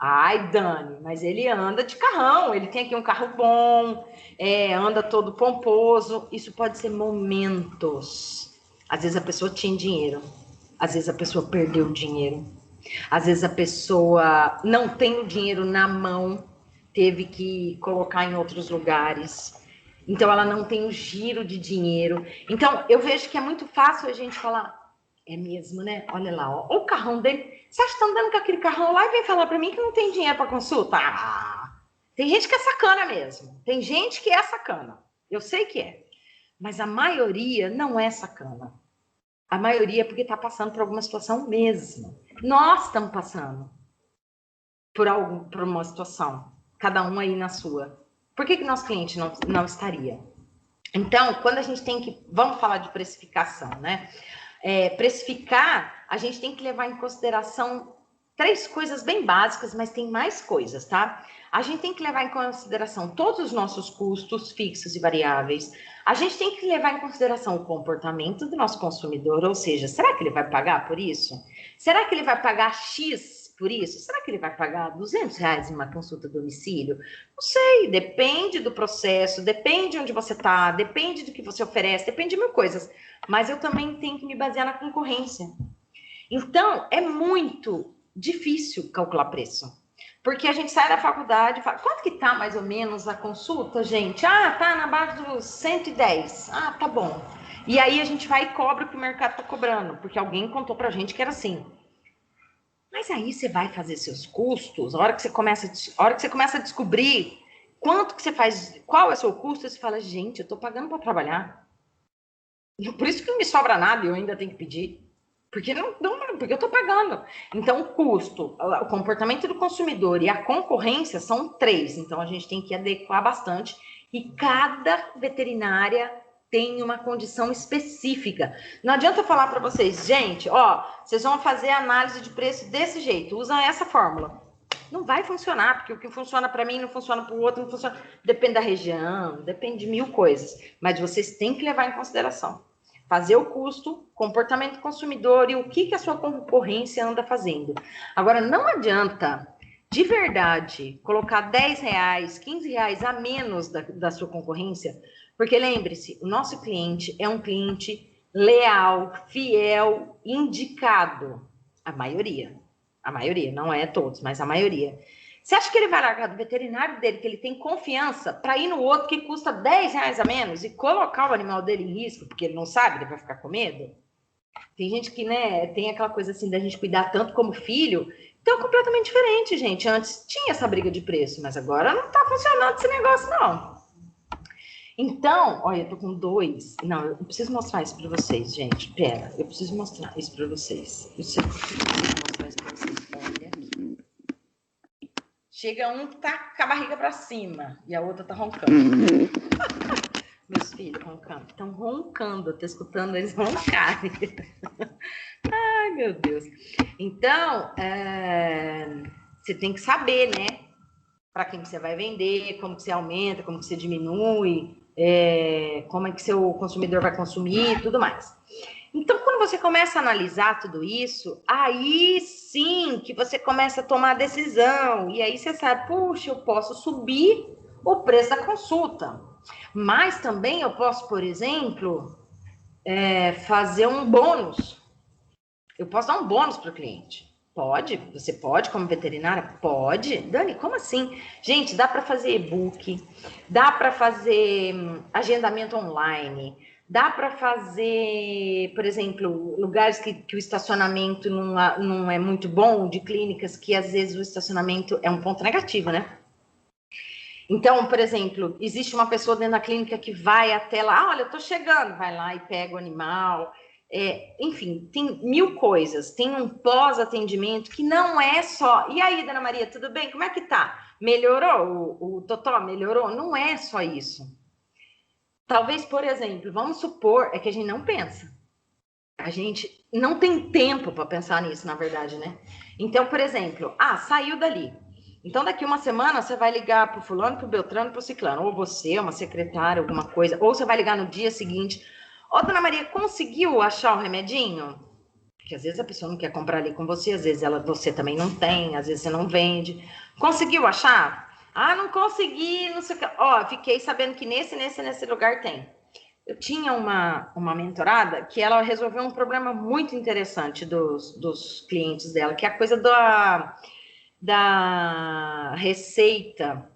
Speaker 1: Ai, Dani, mas ele anda de carrão, ele tem aqui um carro bom, anda todo pomposo. Isso pode ser momentos. Às vezes a pessoa tinha dinheiro, às vezes a pessoa perdeu o dinheiro, às vezes a pessoa não tem o dinheiro na mão, teve que colocar em outros lugares. Então ela não tem o giro de dinheiro. Então eu vejo que é muito fácil a gente falar, é mesmo, né? Olha lá, ó, o carrão dele. Você acha que tá andando com aquele carrão lá e vem falar para mim que não tem dinheiro para consulta? Ah, tem gente que é sacana mesmo. Tem gente que é sacana. Eu sei que é. Mas a maioria não é sacana. A maioria é porque tá passando por alguma situação mesmo. Nós estamos passando por uma situação. Cada um aí na sua. Por que nosso cliente não estaria? Então, quando a gente tem que... Vamos falar de precificação, né? Precificar, a gente tem que levar em consideração 3 coisas bem básicas, mas tem mais coisas, tá? A gente tem que levar em consideração todos os nossos custos fixos e variáveis. A gente tem que levar em consideração o comportamento do nosso consumidor, ou seja, será que ele vai pagar por isso? Será que ele vai pagar X por isso? Será que ele vai pagar R$ 200 em uma consulta a domicílio? Não sei, depende do processo, depende de onde você está, depende do que você oferece, depende de mil coisas. Mas eu também tenho que me basear na concorrência. Então, é muito difícil calcular preço. Porque a gente sai da faculdade e fala, quanto que tá mais ou menos a consulta, gente? Ah, tá na base dos 110. Ah, tá bom. E aí a gente vai e cobra o que o mercado tá cobrando, porque alguém contou pra gente que era assim. Mas aí você vai fazer seus custos, a hora que você começa a descobrir quanto que você faz, qual é o seu custo, você fala, gente, eu tô pagando para trabalhar. Por isso que não me sobra nada e eu ainda tenho que pedir. Porque porque eu estou pagando. Então, o custo, o comportamento do consumidor e a concorrência são 3. Então, a gente tem que adequar bastante. E cada veterinária tem uma condição específica. Não adianta falar para vocês, gente, ó, vocês vão fazer análise de preço desse jeito, usam essa fórmula. Não vai funcionar, porque o que funciona para mim não funciona para o outro, não funciona. Depende da região, depende de mil coisas. Mas vocês têm que levar em consideração. Fazer o custo, comportamento do consumidor e o que a sua concorrência anda fazendo. Agora, não adianta, de verdade, colocar R$ 10, R$ 15 a menos da sua concorrência, porque lembre-se, o nosso cliente é um cliente leal, fiel, indicado. A maioria, não é todos, mas a maioria. Você acha que ele vai largar do veterinário dele, que ele tem confiança, para ir no outro que custa R$ 10 a menos e colocar o animal dele em risco, porque ele não sabe, ele vai ficar com medo? Tem gente que, né, tem aquela coisa assim da gente cuidar tanto como filho. Então é completamente diferente, gente. Antes tinha essa briga de preço, mas agora não tá funcionando esse negócio, não. Então, olha, eu tô com 2. Não, eu preciso mostrar isso para vocês, gente. Pera, eu preciso mostrar isso para vocês. Eu preciso mostrar isso para vocês. Olha aqui. Chega um que tá com a barriga para cima e a outra tá roncando. Meus filhos roncando. Estão roncando, eu tô escutando eles roncarem. Ai, meu Deus. Então, você tem que saber, né? Para quem que você vai vender, como que você aumenta, como que você diminui, como é que seu consumidor vai consumir, tudo mais. Então, quando você começa a analisar tudo isso, aí sim que você começa a tomar a decisão. E aí você sabe, puxa, eu posso subir o preço da consulta. Mas também eu posso, por exemplo, fazer um bônus. Eu posso dar um bônus para o cliente. Pode, você pode como veterinária? Pode. Dani, como assim? Gente, dá para fazer e-book, dá para fazer agendamento online, dá para fazer, por exemplo, lugares que o estacionamento não é muito bom, de clínicas que às vezes o estacionamento é um ponto negativo, né? Então, por exemplo, existe uma pessoa dentro da clínica que vai até lá, olha, eu tô chegando, vai lá e pega o animal. Enfim, tem mil coisas. Tem um pós-atendimento que não é só. E aí, Dona Maria, tudo bem? Como é que tá? Melhorou? O Totó melhorou? Não é só isso. Talvez, por exemplo, vamos supor, é que a gente não pensa. A gente não tem tempo para pensar nisso, na verdade, né? Então, por exemplo, saiu dali. Então, daqui uma semana, você vai ligar para o fulano, para o Beltrano, para o Ciclano. Ou você, uma secretária, alguma coisa. Ou você vai ligar no dia seguinte. Ô, Dona Maria, conseguiu achar o remedinho? Porque às vezes a pessoa não quer comprar ali com você, às vezes você também não tem, às vezes você não vende. Conseguiu achar? Não consegui, não sei o que. Ó, fiquei sabendo que nesse lugar tem. Eu tinha uma mentorada que ela resolveu um problema muito interessante dos clientes dela, que é a coisa da receita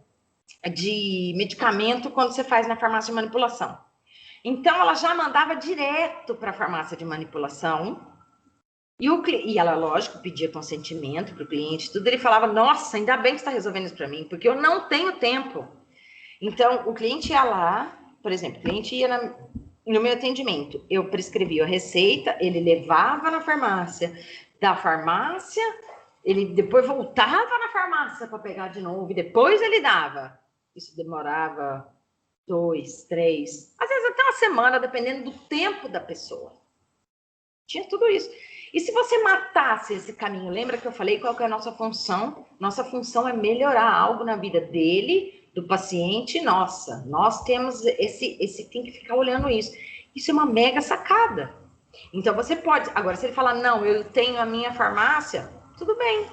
Speaker 1: de medicamento quando você faz na farmácia de manipulação. Então, ela já mandava direto para a farmácia de manipulação e ela, lógico, pedia consentimento para o cliente, tudo. Ele falava, nossa, ainda bem que você está resolvendo isso para mim, porque eu não tenho tempo. Então, o cliente ia lá, por exemplo, o cliente ia no meu atendimento, eu prescrevia a receita, ele levava na farmácia, da farmácia, ele depois voltava na farmácia para pegar de novo, e depois ele dava. Isso demorava 2, 3, às vezes até uma semana, dependendo do tempo da pessoa. Tinha tudo isso. E se você matasse esse caminho, lembra que eu falei qual que é a nossa função? Nossa função é melhorar algo na vida dele, do paciente, nossa. Nós temos tem que ficar olhando isso. Isso é uma mega sacada. Então você pode, agora se ele falar, não, eu tenho a minha farmácia, tudo bem.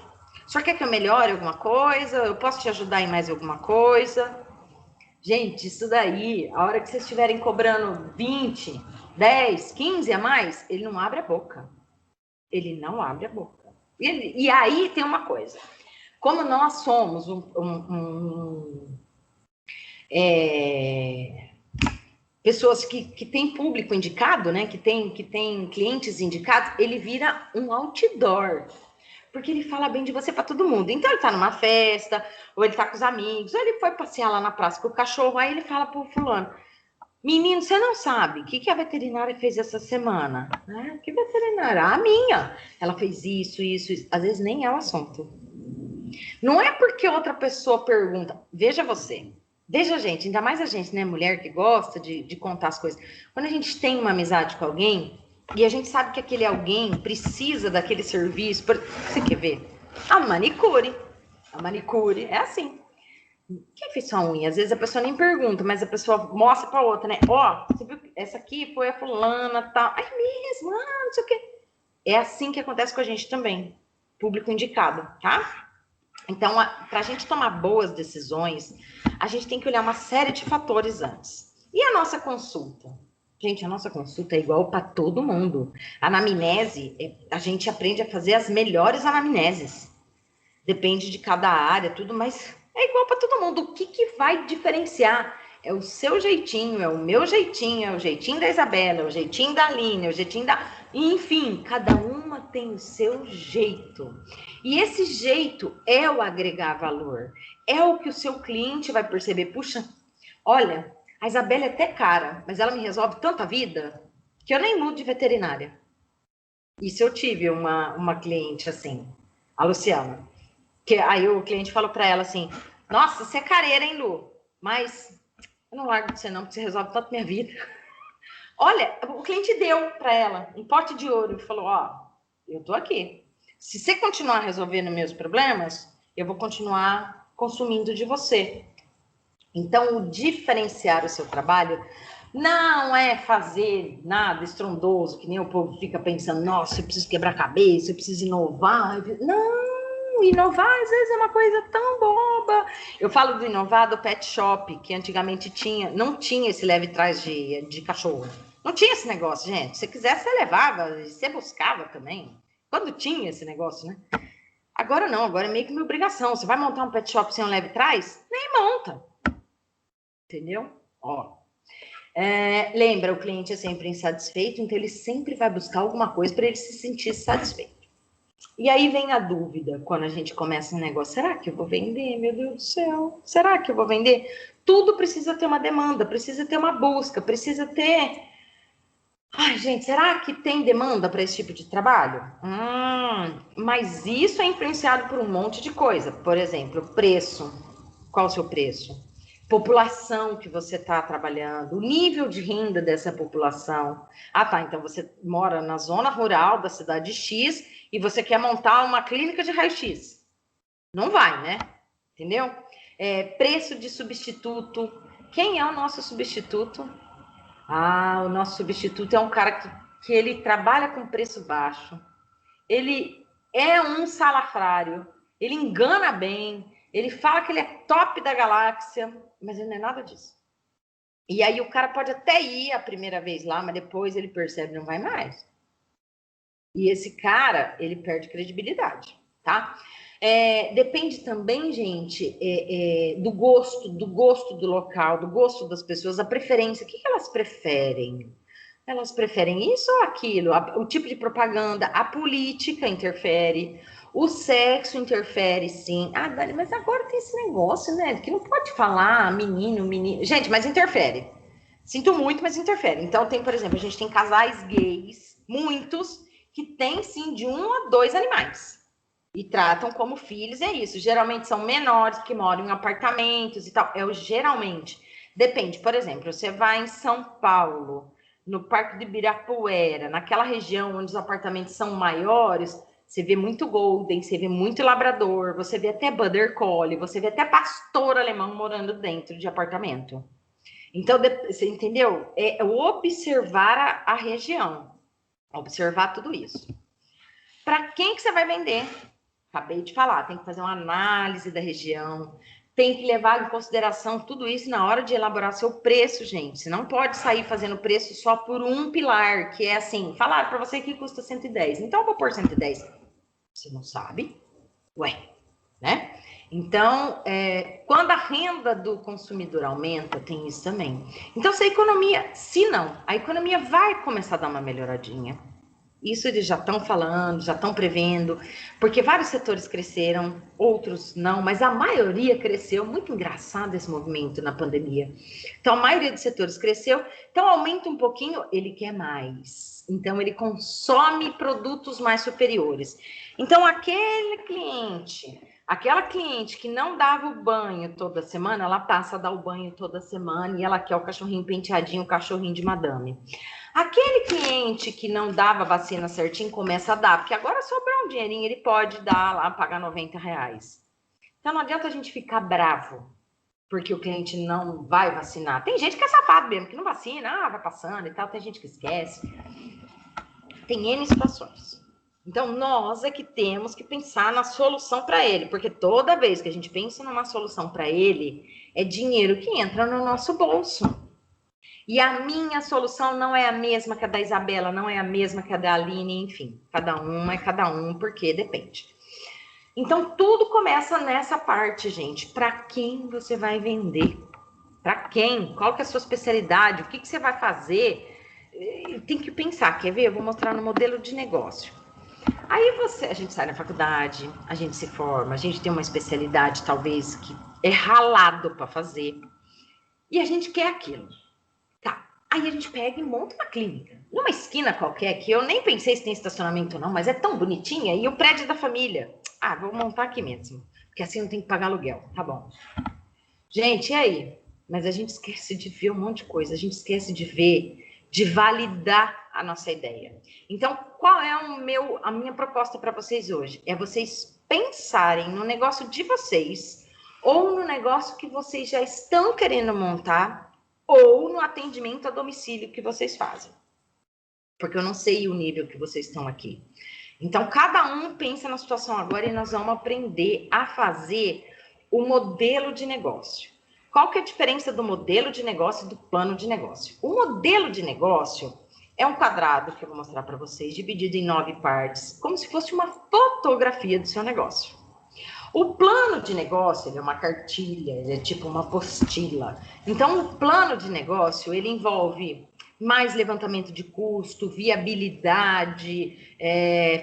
Speaker 1: Só quer que eu melhore alguma coisa? Eu posso te ajudar em mais alguma coisa? Gente, isso daí, a hora que vocês estiverem cobrando 20, 10, 15 a mais, ele não abre a boca. Ele não abre a boca. E aí tem uma coisa. Como nós somos pessoas que têm público indicado, né? Que tem clientes indicados, ele vira um outdoor. Porque ele fala bem de você para todo mundo. Então, ele tá numa festa, ou ele tá com os amigos, ou ele foi passear lá na praça com o cachorro, aí ele fala pro fulano, menino, você não sabe o que a veterinária fez essa semana? Que veterinária? A minha. Ela fez isso. Às vezes nem é o assunto. Não é porque outra pessoa pergunta. Veja você. Veja a gente, ainda mais a gente, né? Mulher que gosta de contar as coisas. Quando a gente tem uma amizade com alguém, e a gente sabe que aquele alguém precisa daquele serviço. Você quer ver? A manicure. A manicure é assim. Quem fez sua unha? Às vezes a pessoa nem pergunta, mas a pessoa mostra pra outra, né? Ó, você viu? Essa aqui foi a fulana, tal. Ai, mesmo? Não sei o quê. É assim que acontece com a gente também. Público indicado, tá? Então, pra gente tomar boas decisões, a gente tem que olhar uma série de fatores antes. E a nossa consulta? Gente, a nossa consulta é igual para todo mundo. A anamnese, a gente aprende a fazer as melhores anamneses. Depende de cada área, tudo, mas é igual para todo mundo. O que vai diferenciar? É o seu jeitinho, é o meu jeitinho, é o jeitinho da Isabela, é o jeitinho da Aline, é o jeitinho da... Enfim, cada uma tem o seu jeito. E esse jeito é o agregar valor. É o que o seu cliente vai perceber. Puxa, olha, a Isabela é até cara, mas ela me resolve tanta vida que eu nem mudo de veterinária. Isso eu tive uma cliente assim, a Luciana. Que aí o cliente falou para ela assim, nossa, você é careira, hein, Lu? Mas eu não largo de você não, porque você resolve tanto minha vida. Olha, o cliente deu para ela um pote de ouro e falou, eu tô aqui. Se você continuar resolvendo meus problemas, eu vou continuar consumindo de você. Então, o diferenciar o seu trabalho não é fazer nada estrondoso, que nem o povo fica pensando, nossa, eu preciso quebrar a cabeça, eu preciso inovar. Não, inovar às vezes é uma coisa tão boba. Eu falo do inovar do pet shop, que antigamente não tinha esse leve trás de cachorro. Não tinha esse negócio, gente. Se quiser, você levava, você buscava também. Quando tinha esse negócio, né? Agora não, agora é meio que uma obrigação. Você vai montar um pet shop sem um leve trás? Nem monta. Entendeu? Ó. Lembra, o cliente é sempre insatisfeito, então ele sempre vai buscar alguma coisa para ele se sentir satisfeito. E aí vem a dúvida, quando a gente começa um negócio, será que eu vou vender? Meu Deus do céu, será que eu vou vender? Tudo precisa ter uma demanda, precisa ter uma busca, precisa ter... Ai, gente, será que tem demanda para esse tipo de trabalho? Mas isso é influenciado por um monte de coisa. Por exemplo, preço. Qual o seu preço? População que você está trabalhando, o nível de renda dessa população. Ah, tá, então você mora na zona rural da cidade X e você quer montar uma clínica de raio-x. Não vai, né? Entendeu? Preço de substituto. Quem é o nosso substituto? O nosso substituto é um cara que ele trabalha com preço baixo. Ele é um salafrário. Ele engana bem. Ele fala que ele é top da galáxia, mas ele não é nada disso. E aí o cara pode até ir a primeira vez lá, mas depois ele percebe que não vai mais. E esse cara, ele perde credibilidade, tá? Depende também, gente, do gosto do local, do gosto das pessoas, a preferência. O que elas preferem? Elas preferem isso ou aquilo? O tipo de propaganda, a política interfere, o sexo interfere, sim. Dani, mas agora tem esse negócio, né? Que não pode falar menino. Gente, mas interfere. Sinto muito, mas interfere. Então, tem, por exemplo, a gente tem casais gays, muitos, que tem, sim, de 1 a 2 animais. E tratam como filhos, é isso. Geralmente são menores, que moram em apartamentos e tal. Geralmente. Depende, por exemplo, você vai em São Paulo, no Parque de Ibirapuera, naquela região onde os apartamentos são maiores, você vê muito Golden, você vê muito Labrador, você vê até Border Collie, você vê até pastor alemão morando dentro de apartamento. Então, você entendeu? É observar a região, observar tudo isso. Para quem que você vai vender? Acabei de falar, tem que fazer uma análise da região, tem que levar em consideração tudo isso na hora de elaborar seu preço, gente. Você não pode sair fazendo preço só por um pilar, que é assim, falaram para você que custa 110, então eu vou pôr 110. Você não sabe? Ué, né? Então, quando a renda do consumidor aumenta, tem isso também. Então, se a economia, se não, a economia vai começar a dar uma melhoradinha. Isso eles já estão falando, já estão prevendo, porque vários setores cresceram, outros não, mas a maioria cresceu. Muito engraçado esse movimento na pandemia. Então, a maioria dos setores cresceu, então aumenta um pouquinho, ele quer mais. Então, ele consome produtos mais superiores. Então, aquela cliente que não dava o banho toda semana, ela passa a dar o banho toda semana e ela quer o cachorrinho penteadinho, o cachorrinho de madame. Aquele cliente que não dava vacina certinho começa a dar, porque agora sobrou um dinheirinho, ele pode dar lá, pagar R$90. Então não adianta a gente ficar bravo porque o cliente não vai vacinar. Tem gente que é safado mesmo, que não vacina, vai passando e tal, tem gente que esquece. Tem N situações. Então nós é que temos que pensar na solução para ele, porque toda vez que a gente pensa numa solução para ele, é dinheiro que entra no nosso bolso. E a minha solução não é a mesma que a da Isabela, não é a mesma que a da Aline, enfim, cada um é cada um, porque depende. Então, tudo começa nessa parte, gente. Para quem você vai vender? Para quem? Qual que é a sua especialidade? O que você vai fazer? Tem que pensar, quer ver? Eu vou mostrar no modelo de negócio. Aí a gente sai da faculdade, a gente se forma, a gente tem uma especialidade, talvez, que é ralado para fazer. E a gente quer aquilo. Aí a gente pega e monta uma clínica. Numa esquina qualquer, que eu nem pensei se tem estacionamento ou não, mas é tão bonitinha. E o prédio da família. Vou montar aqui mesmo. Porque assim não tem que pagar aluguel. Tá bom. Gente, e aí? Mas a gente esquece de ver um monte de coisa. A gente esquece de ver, de validar a nossa ideia. Então, qual é a minha proposta para vocês hoje? É vocês pensarem no negócio de vocês ou no negócio que vocês já estão querendo montar ou no atendimento a domicílio que vocês fazem. Porque eu não sei o nível que vocês estão aqui. Então, cada um pensa na situação agora e nós vamos aprender a fazer o modelo de negócio. Qual que é a diferença do modelo de negócio e do plano de negócio? O modelo de negócio, É um quadrado que eu vou mostrar para vocês, dividido em 9 partes, como se fosse uma fotografia do seu negócio. O plano de negócio, ele é uma cartilha, ele é tipo uma apostila. Então, o plano de negócio, ele envolve mais levantamento de custo, viabilidade,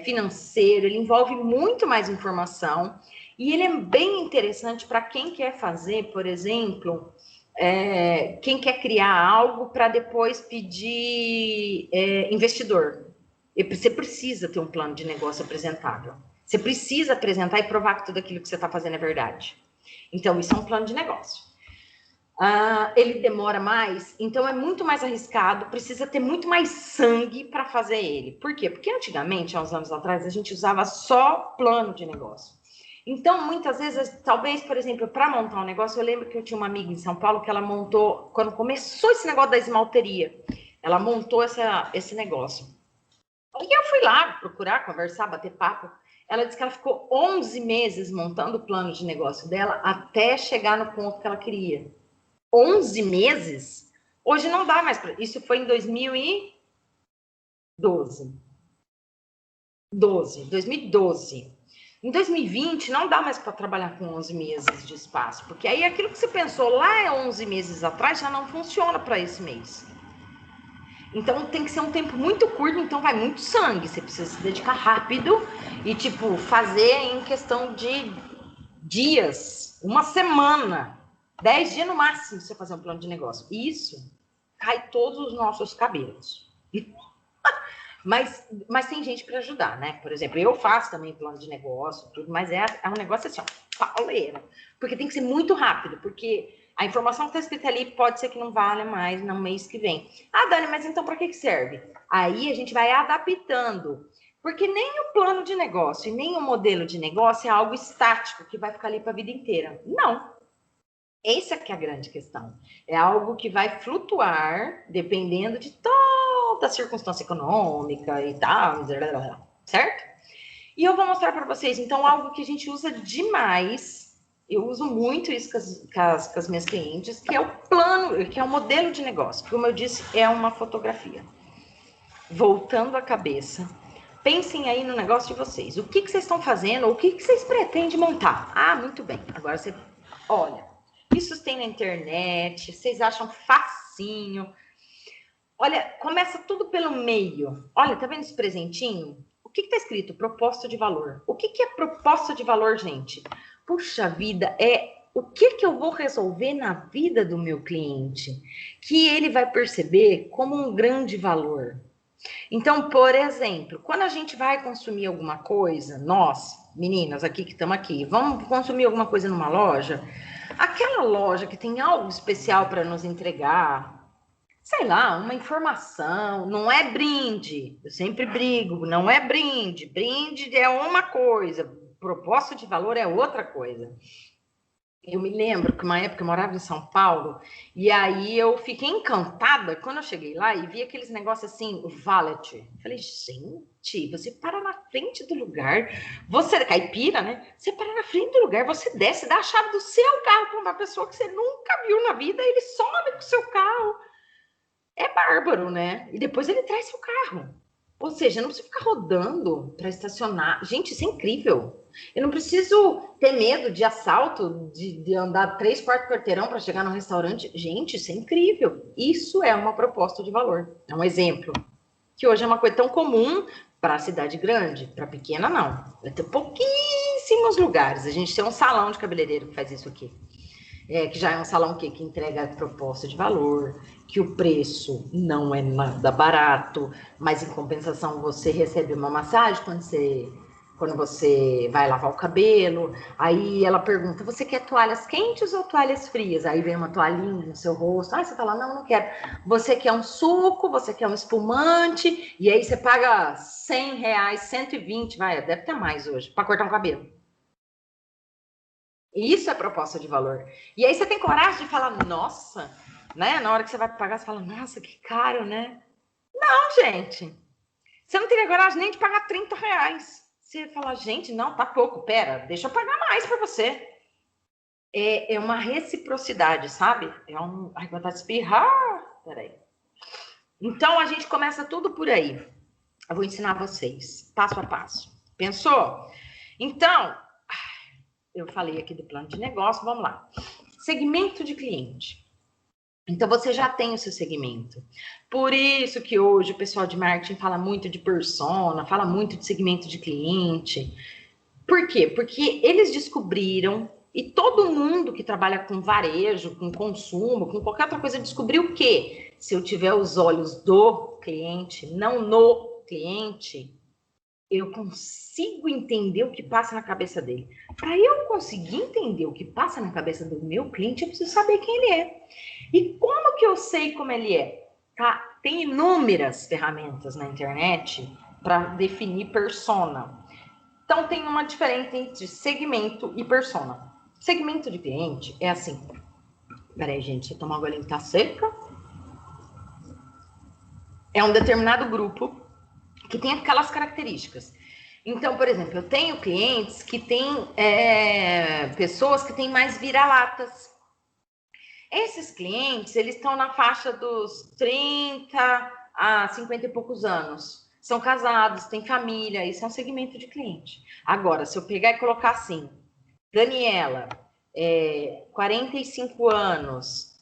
Speaker 1: financeiro, ele envolve muito mais informação e ele é bem interessante para quem quer fazer, por exemplo, quem quer criar algo para depois pedir investidor. Você precisa ter um plano de negócio apresentável. Você precisa apresentar e provar que tudo aquilo que você está fazendo é verdade. Então, isso é um plano de negócio. Ele demora mais, então é muito mais arriscado, precisa ter muito mais sangue para fazer ele. Por quê? Porque antigamente, há uns anos atrás, a gente usava só plano de negócio. Então, muitas vezes, talvez, por exemplo, para montar um negócio, eu lembro que eu tinha uma amiga em São Paulo que ela montou, quando começou esse negócio da esmalteria, ela montou esse negócio. E eu fui lá procurar, conversar, bater papo. Ela disse que ela ficou 11 meses montando o plano de negócio dela até chegar no ponto que ela queria. 11 meses? Hoje não dá mais para. Isso foi em 2012. 2012. Em 2020, não dá mais para trabalhar com 11 meses de espaço, porque aí aquilo que você pensou lá 11 meses atrás já não funciona para esse mês. Então tem que ser um tempo muito curto, então vai muito sangue. Você precisa se dedicar rápido e, tipo, fazer em questão de dias, uma semana, 10 dias no máximo, você fazer um plano de negócio. Isso cai todos os nossos cabelos. Mas tem gente para ajudar, né? Por exemplo, eu faço também plano de negócio, tudo, mas é um negócio assim, ó, pauleira. Porque tem que ser muito rápido, porque a informação que está escrita ali pode ser que não valha mais no mês que vem. Ah, Dani, mas então para que serve? Aí a gente vai adaptando. Porque nem o plano de negócio e nem o modelo de negócio é algo estático que vai ficar ali para a vida inteira. Não. Essa que é a grande questão. É algo que vai flutuar dependendo de toda a circunstância econômica e tal, certo? E eu vou mostrar para vocês, então, algo que a gente usa demais. Eu uso muito isso com as minhas clientes, que é o plano, que é o modelo de negócio. Como eu disse, é uma fotografia. Voltando a cabeça, pensem aí no negócio de vocês. O que vocês estão fazendo? O que vocês pretendem montar? Ah, muito bem. Agora você olha. Isso tem na internet, vocês acham facinho. Olha, começa tudo pelo meio. Olha, tá vendo esse presentinho? O que tá escrito? Proposta de valor. O que é proposta de valor, gente? Puxa vida, é o que eu vou resolver na vida do meu cliente, que ele vai perceber como um grande valor. Então, por exemplo, quando a gente vai consumir alguma coisa, nós, meninas aqui que estamos aqui, vamos consumir alguma coisa numa loja, aquela loja que tem algo especial para nos entregar, sei lá, uma informação, não é brinde, eu sempre brigo, não é brinde, brinde é uma coisa, proposta de valor é outra coisa. Eu me lembro que uma época eu morava em São Paulo e aí eu fiquei encantada quando eu cheguei lá e vi aqueles negócios assim, o valet. Falei, gente, você para na frente do lugar, você, caipira, né? Você para na frente do lugar, você desce, dá a chave do seu carro para uma pessoa que você nunca viu na vida, ele some com o seu carro. É bárbaro, né? E depois ele traz seu carro. Ou seja, eu não preciso ficar rodando para estacionar. Gente, isso é incrível. Eu não preciso ter medo de assalto, de andar 3/4 quarteirão para chegar no restaurante. Gente, isso é incrível. Isso é uma proposta de valor. É um exemplo. Que hoje é uma coisa tão comum para a cidade grande, para pequena não. Vai ter pouquíssimos lugares. A gente tem um salão de cabeleireiro que faz isso aqui. Que já é um salão que entrega proposta de valor, que o preço não é nada barato, mas em compensação você recebe uma massagem quando você vai lavar o cabelo. Aí ela pergunta, você quer toalhas quentes ou toalhas frias? Aí vem uma toalhinha no seu rosto. Aí você fala, não quero. Você quer um suco, você quer um espumante, e aí você paga R$100, 120, deve ter mais hoje, para cortar um cabelo. Isso é proposta de valor. E aí você tem coragem de falar, nossa, né? Na hora que você vai pagar, você fala, nossa, que caro, né? Não, gente. Você não teria coragem nem de pagar R$30. Você fala, gente, não, tá pouco, pera, deixa eu pagar mais para você. É uma reciprocidade, sabe? Ai, vontade de espirrar. Peraí. Então, a gente começa tudo por aí. Eu vou ensinar vocês, passo a passo. Pensou? Então, eu falei aqui do plano de negócio, vamos lá. Segmento de cliente. Então, você já tem o seu segmento. Por isso que hoje o pessoal de marketing fala muito de persona, fala muito de segmento de cliente. Por quê? Porque eles descobriram, e todo mundo que trabalha com varejo, com consumo, com qualquer outra coisa, descobriu que se eu tiver os olhos do cliente, não no cliente, eu consigo entender o que passa na cabeça dele. Para eu conseguir entender o que passa na cabeça do meu cliente, eu preciso saber quem ele é. E como que eu sei como ele é? Tá? Tem inúmeras ferramentas na internet para definir persona. Então, tem uma diferença entre segmento e persona. Segmento de cliente é assim. Peraí, gente, deixa eu tomar uma golinha que tá seca. É um determinado grupo que tem aquelas características. Então, por exemplo, eu tenho clientes que têm pessoas que têm mais vira-latas. Esses clientes, eles estão na faixa dos 30 a 50 e poucos anos. São casados, têm família, isso é um segmento de cliente. Agora, se eu pegar e colocar assim, Daniela, 45 anos,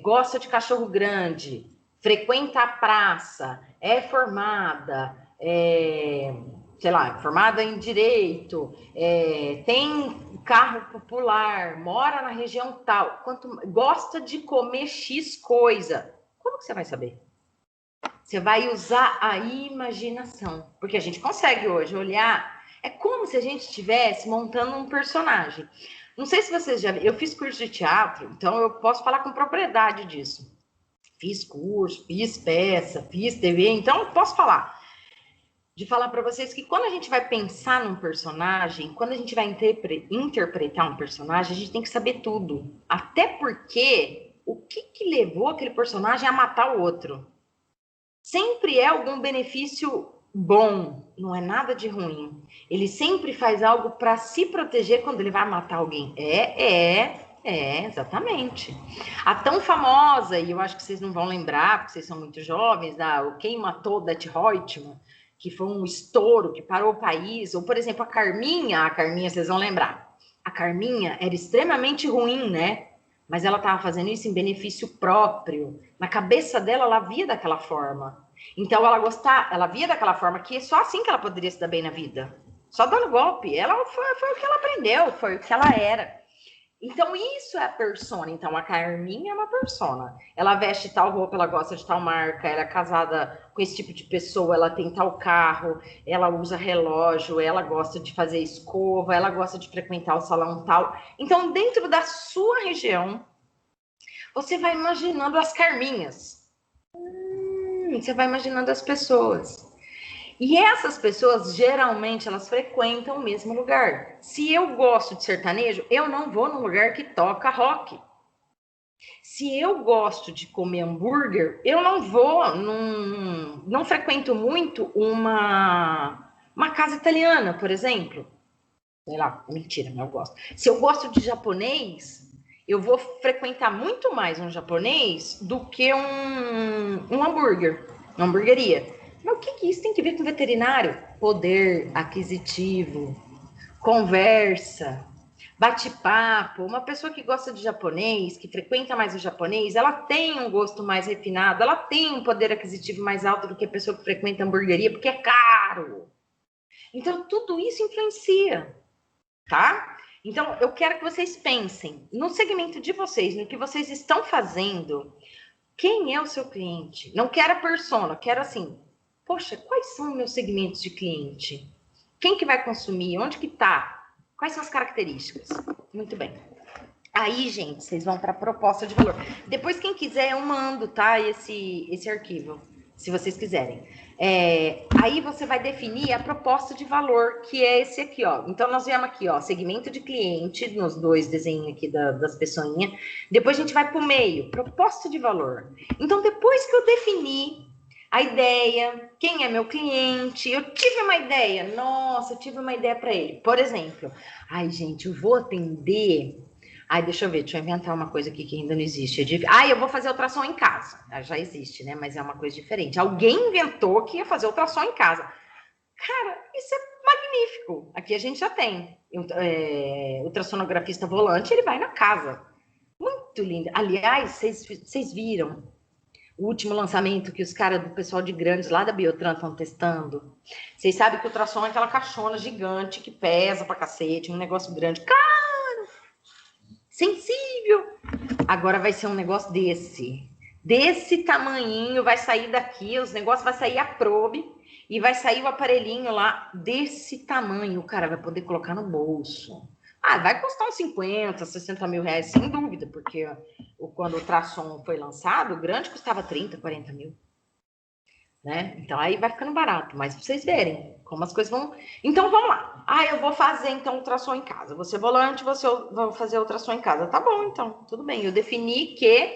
Speaker 1: gosta de cachorro grande, frequenta a praça, é formada, sei lá, formada em direito, tem carro popular, mora na região tal, gosta de comer X coisa. Como que você vai saber? Você vai usar a imaginação, porque a gente consegue hoje olhar, é como se a gente estivesse montando um personagem. Não sei se vocês já viram, eu fiz curso de teatro, então eu posso falar com propriedade disso. Fiz curso, fiz peça, fiz TV, então eu posso falar. De falar para vocês que quando a gente vai pensar num personagem, quando a gente vai interpretar um personagem, a gente tem que saber tudo. Até porque o que levou aquele personagem a matar o outro? Sempre é algum benefício bom, não é nada de ruim. Ele sempre faz algo para se proteger quando ele vai matar alguém. Exatamente. A tão famosa, e eu acho que vocês não vão lembrar, porque vocês são muito jovens, Quem Matou Det Reutemann, que foi um estouro que parou o país. Ou, por exemplo, a Carminha, vocês vão lembrar. A Carminha era extremamente ruim, né? Mas ela estava fazendo isso em benefício próprio. Na cabeça dela, ela via daquela forma. Então, ela via daquela forma que é só assim que ela poderia se dar bem na vida. Só dando golpe. Ela foi o que ela aprendeu, foi o que ela era. Então, isso é a persona. Então, a Carminha é uma persona. Ela veste tal roupa, ela gosta de tal marca, ela é casada com esse tipo de pessoa, ela tem tal carro, ela usa relógio, ela gosta de fazer escova, ela gosta de frequentar o salão tal. Então, dentro da sua região, você vai imaginando as Carminhas. Você vai imaginando as pessoas. E essas pessoas, geralmente, elas frequentam o mesmo lugar. Se eu gosto de sertanejo, eu não vou num lugar que toca rock. Se eu gosto de comer hambúrguer, eu não vou, não frequento muito uma casa italiana, por exemplo. Sei lá, mentira, mas eu gosto. Se eu gosto de japonês, eu vou frequentar muito mais um japonês do que um hambúrguer, uma hamburgueria. Mas o que isso tem que ver com veterinário? Poder aquisitivo, conversa, bate-papo. Uma pessoa que gosta de japonês, que frequenta mais o japonês, ela tem um gosto mais refinado, ela tem um poder aquisitivo mais alto do que a pessoa que frequenta hamburgueria, porque é caro. Então, tudo isso influencia, tá? Então, eu quero que vocês pensem no segmento de vocês, no que vocês estão fazendo. Quem é o seu cliente? Não quero a persona, quero assim, poxa, quais são os meus segmentos de cliente? Quem que vai consumir? Onde que tá? Quais são as características? Muito bem. Aí, gente, vocês vão para a proposta de valor. Depois, quem quiser, eu mando, tá? Esse arquivo, se vocês quiserem. Aí você vai definir a proposta de valor, que é esse aqui, ó. Então, nós viemos aqui, ó, segmento de cliente, nos dois desenhos aqui das pessoinhas. Depois a gente vai para o meio, proposta de valor. Então, depois que eu defini a ideia, quem é meu cliente, eu tive uma ideia, nossa, eu tive uma ideia para ele. Por exemplo, ai, gente, eu vou atender Ai, deixa eu inventar uma coisa aqui que ainda não existe. Eu vou fazer ultrassom em casa. Já existe, né? Mas é uma coisa diferente. Alguém inventou que ia fazer ultrassom em casa. Cara, isso é magnífico. Aqui a gente já tem. Ultrassonografista volante, ele vai na casa. Muito lindo. Aliás, vocês viram o último lançamento que os caras do pessoal de Grandes lá da Biotran estão testando? Vocês sabem que o ultrassom é aquela caixona gigante que pesa pra cacete, um negócio grande. Caro! Sensível! Agora vai ser um negócio desse tamanhinho, vai sair daqui, os negócios vai sair a probe e vai sair o aparelhinho lá desse tamanho. O cara vai poder colocar no bolso. Vai custar uns 50, 60 mil reais, sem dúvida, porque quando o ultrassom foi lançado, o grande custava 30, 40 mil. Né? Então aí vai ficando barato, mas pra vocês verem como as coisas vão. Então vamos lá. Eu vou fazer então ultrassom em casa. Você volante, você vai fazer ultrassom em casa. Tá bom, então, tudo bem. Eu defini que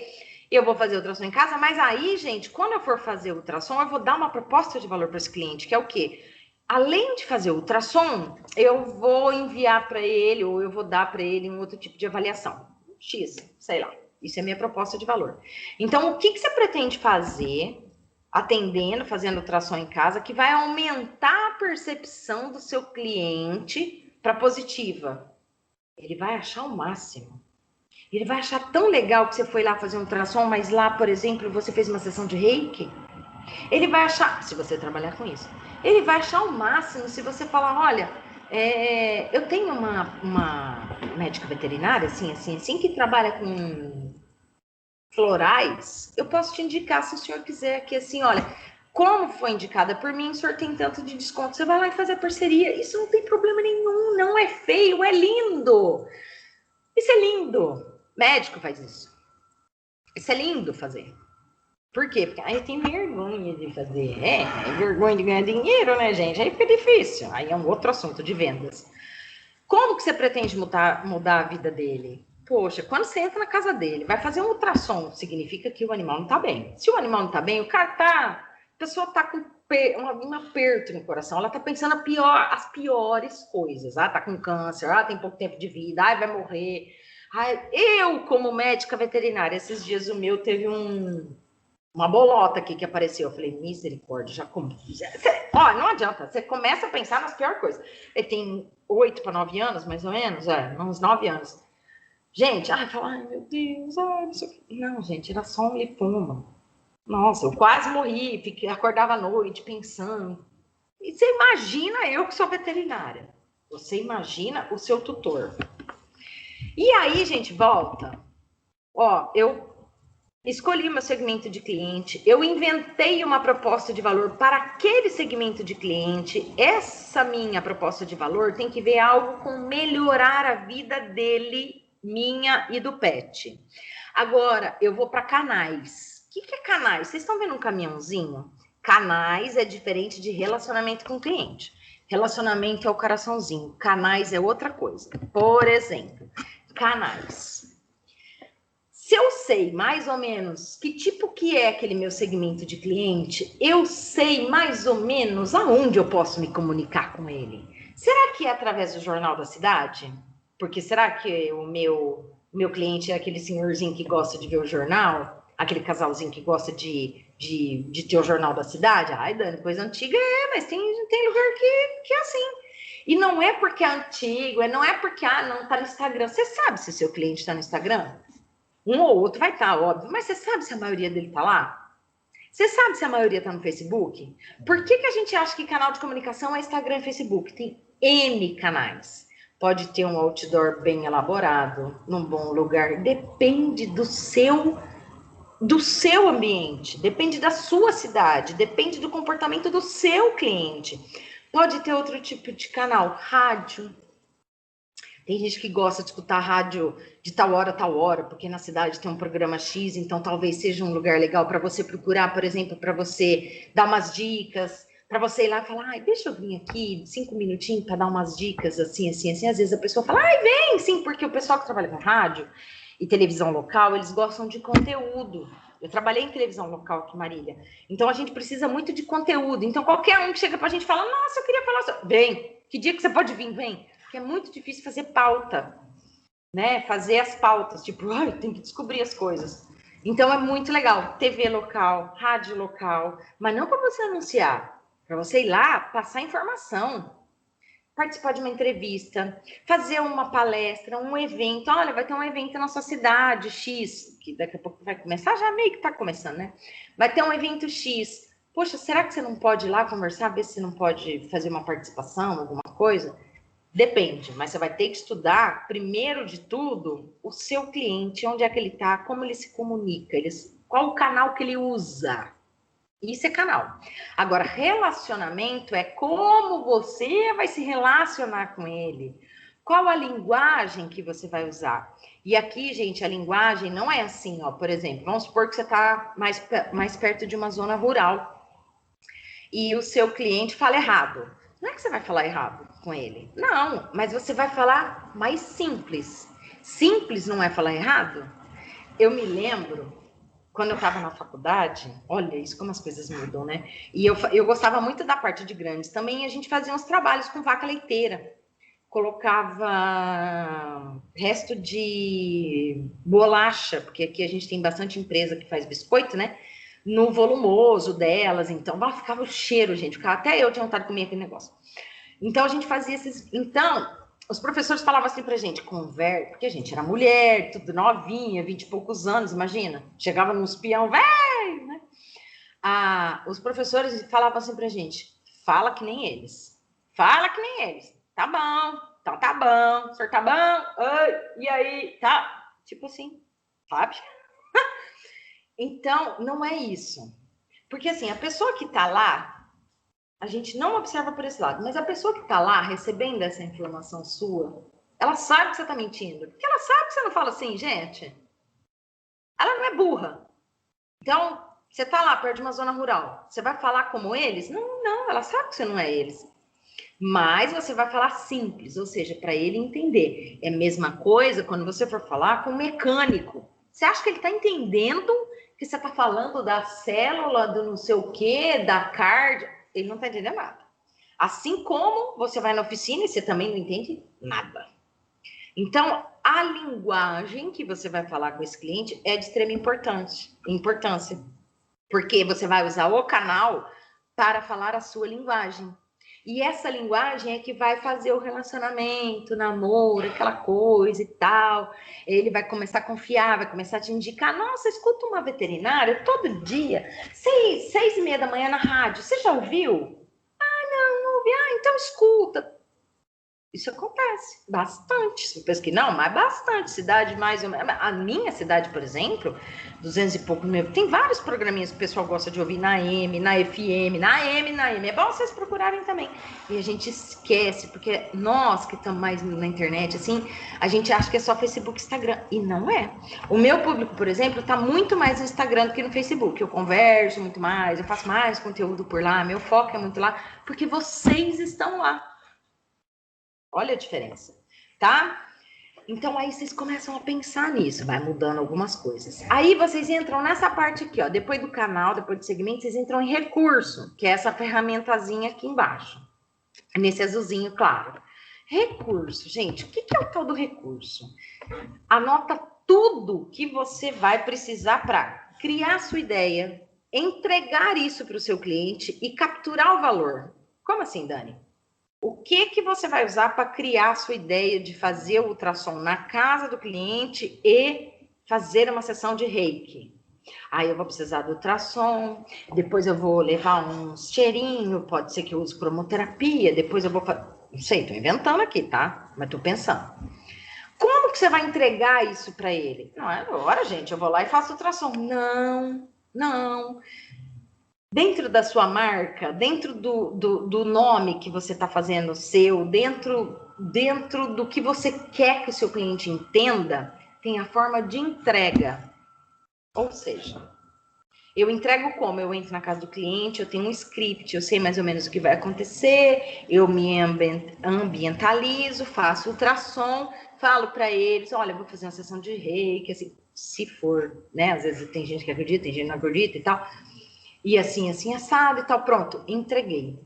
Speaker 1: eu vou fazer ultrassom em casa, mas aí, gente, quando eu for fazer ultrassom, eu vou dar uma proposta de valor para esse cliente, que é o quê? Além de fazer ultrassom, eu vou enviar para ele, ou eu vou dar para ele um outro tipo de avaliação. X, sei lá. Isso é minha proposta de valor. Então, o que você pretende fazer atendendo, fazendo ultrassom em casa, que vai aumentar a percepção do seu cliente para positiva? Ele vai achar o máximo. Ele vai achar tão legal que você foi lá fazer um ultrassom, mas lá, por exemplo, você fez uma sessão de reiki. Ele vai achar, se você trabalhar com isso, ele vai achar o máximo se você falar, olha, eu tenho uma médica veterinária, assim, que trabalha com florais, eu posso te indicar se o senhor quiser aqui, assim, olha, como foi indicada por mim, o senhor tem tanto de desconto, você vai lá e faz a parceria, isso não tem problema nenhum, não é feio, é lindo, isso é lindo, médico faz isso é lindo fazer. Por quê? Porque aí tem vergonha de fazer, é vergonha de ganhar dinheiro, né, gente, aí fica difícil, aí é um outro assunto de vendas. Como que você pretende mudar a vida dele? Poxa, quando você entra na casa dele, vai fazer um ultrassom, significa que o animal não tá bem. Se o animal não tá bem, o cara tá... A pessoa tá com um aperto no coração, ela tá pensando as piores coisas. Tá com câncer, tem pouco tempo de vida, vai morrer. Eu, como médica veterinária, esses dias o meu teve uma bolota aqui que apareceu. Eu falei, misericórdia, já como... não adianta, você começa a pensar nas piores coisas. Ele tem 8 para 9 anos, mais ou menos, uns 9 anos. Gente, fala, ai meu Deus, não sei o que. Não, gente, era só um lipoma. Nossa, eu quase morri, acordava à noite pensando. E você imagina eu que sou veterinária. Você imagina o seu tutor. E aí, gente, volta. Eu escolhi meu segmento de cliente, eu inventei uma proposta de valor para aquele segmento de cliente. Essa minha proposta de valor tem que ver algo com melhorar a vida dele, minha e do pet. Agora, eu vou para canais. O que é canais? Vocês estão vendo um caminhãozinho? Canais é diferente de relacionamento com cliente. Relacionamento é o coraçãozinho, canais é outra coisa. Por exemplo, canais. Se eu sei mais ou menos que tipo que é aquele meu segmento de cliente, eu sei mais ou menos aonde eu posso me comunicar com ele. Será que é através do Jornal da Cidade? Porque será que o meu cliente é aquele senhorzinho que gosta de ver o jornal? Aquele casalzinho que gosta de ter o Jornal da Cidade? Ai, Dani, coisa antiga mas tem lugar que é assim. E não é porque é antigo, não é porque não tá no Instagram. Você sabe se seu cliente está no Instagram? Um ou outro vai estar, óbvio. Mas você sabe se a maioria dele está lá? Você sabe se a maioria está no Facebook? Por que a gente acha que canal de comunicação é Instagram e Facebook? Tem N canais. Pode ter um outdoor bem elaborado, num bom lugar. Depende do seu ambiente, depende da sua cidade, depende do comportamento do seu cliente. Pode ter outro tipo de canal, rádio. Tem gente que gosta de escutar rádio de tal hora, porque na cidade tem um programa X, então talvez seja um lugar legal para você procurar, por exemplo, para você dar umas dicas, para você ir lá e falar, deixa eu vir aqui 5 minutinhos para dar umas dicas, assim. Às vezes a pessoa fala, vem, sim, porque o pessoal que trabalha com rádio e televisão local, eles gostam de conteúdo. Eu trabalhei em televisão local aqui em Marília, então a gente precisa muito de conteúdo. Então qualquer um que chega pra gente e fala, nossa, eu queria falar... Vem, que dia que você pode vir? Vem. Porque é muito difícil fazer pauta. né? Fazer as pautas, tipo, ai, tem que descobrir as coisas. Então é muito legal. TV local, rádio local, mas não para você anunciar, para você ir lá passar informação, participar de uma entrevista, fazer uma palestra, um evento. Olha, vai ter um evento na sua cidade, X, que daqui a pouco vai começar, já meio que está começando, né? Vai ter um evento X. Poxa, será que você não pode ir lá conversar, ver se você não pode fazer uma participação, alguma coisa? Depende, mas você vai ter que estudar, primeiro de tudo, o seu cliente, onde é que ele está, como ele se comunica, qual o canal que ele usa. Isso é canal. Agora, relacionamento é como você vai se relacionar com ele. Qual a linguagem que você vai usar? E aqui, gente, a linguagem não é assim, ó. Por exemplo, vamos supor que você está mais perto de uma zona rural e o seu cliente fala errado. Não é que você vai falar errado com ele. Não, mas você vai falar mais simples. Simples não é falar errado? Eu me lembro, quando eu estava na faculdade, olha isso como as coisas mudam, né? E eu gostava muito da parte de grandes também, a gente fazia uns trabalhos com vaca leiteira. Colocava resto de bolacha, porque aqui a gente tem bastante empresa que faz biscoito, né? No volumoso delas, então ficava o cheiro, gente, até eu tinha vontade de comer aquele negócio. Então a gente fazia esses. Então, os professores falavam assim pra gente, porque a gente era mulher, tudo novinha, 20 e poucos anos, imagina. Chegava nos peão, velho, né? Os professores falavam assim pra gente, fala que nem eles. Fala que nem eles. Tá bom, então tá bom, o senhor tá bom? Oi, e aí? Tá? Tipo assim, sabe? Então, não é isso. Porque assim, a pessoa que tá lá, a gente não observa por esse lado, mas a pessoa que tá lá recebendo essa informação sua, ela sabe que você tá mentindo. Porque ela sabe que você não fala assim, gente. Ela não é burra. Então, você tá lá perto de uma zona rural, você vai falar como eles? Não, não, ela sabe que você não é eles. Mas você vai falar simples, ou seja, para ele entender. É a mesma coisa quando você for falar com um mecânico. Você acha que ele está entendendo que você está falando da célula, do não sei o quê, da card? Ele não está entendendo nada. Assim como você vai na oficina e você também não entende nada. Então, a linguagem que você vai falar com esse cliente é de extrema importância, porque você vai usar o canal para falar a sua linguagem. E essa linguagem é que vai fazer o relacionamento, namoro, aquela coisa e tal. Ele vai começar a confiar, vai começar a te indicar. Nossa, escuta uma veterinária todo dia, 6:30 da manhã na rádio. Você já ouviu? Não ouvi. Então escuta. Isso acontece bastante. Você pensa que não, mas bastante. Cidade mais ou menos. A minha cidade, por exemplo, 200 e pouco mil, tem vários programinhas que o pessoal gosta de ouvir na AM, na FM, na AM, na AM. É bom vocês procurarem também. E a gente esquece, porque nós que estamos mais na internet, assim, a gente acha que é só Facebook e Instagram. E não é. O meu público, por exemplo, está muito mais no Instagram do que no Facebook. Eu converso muito mais, eu faço mais conteúdo por lá, meu foco é muito lá, porque vocês estão lá. Olha a diferença, tá? Então aí vocês começam a pensar nisso, vai mudando algumas coisas. Aí vocês entram nessa parte aqui, ó, depois do canal, depois do segmento, vocês entram em recurso, que é essa ferramentazinha aqui embaixo, nesse azulzinho claro. Recurso, gente, o que é o tal do recurso? Anota tudo que você vai precisar para criar sua ideia, entregar isso para o seu cliente e capturar o valor. Como assim, Dani? O que você vai usar para criar a sua ideia de fazer o ultrassom na casa do cliente e fazer uma sessão de reiki? Aí eu vou precisar do ultrassom, depois eu vou levar uns cheirinhos, pode ser que eu use cromoterapia, depois eu vou fazer... Não sei, tô inventando aqui, tá? Mas tô pensando. Como que você vai entregar isso para ele? Não é agora, gente, eu vou lá e faço ultrassom. Não, não. Dentro da sua marca, dentro do nome que você está fazendo seu, dentro do que você quer que o seu cliente entenda, tem a forma de entrega. Ou seja, eu entrego como? Eu entro na casa do cliente, eu tenho um script, eu sei mais ou menos o que vai acontecer, eu me ambientalizo, faço ultrassom, falo para eles, olha, vou fazer uma sessão de reiki, assim, se for, né? Às vezes tem gente que acredita, tem gente que não acredita e tal. E assim, assado e tal, pronto, entreguei.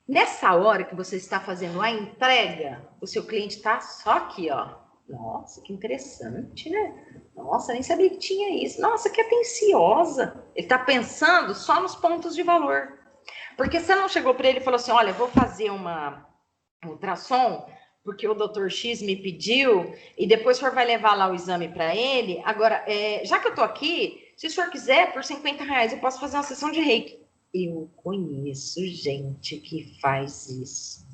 Speaker 1: Nessa hora que você está fazendo a entrega, o seu cliente está só aqui, ó, Nossa, que interessante, né? Nossa, nem sabia que tinha isso. Nossa, que atenciosa. Ele está pensando só nos pontos de valor. Porque você não chegou para ele e falou assim, olha, vou fazer uma ultrassom, porque o doutor X me pediu, e depois o senhor vai levar lá o exame para ele. Agora, já que eu tô aqui, se o senhor quiser, por R$ 50, eu posso fazer uma sessão de reiki. Eu conheço gente que faz isso.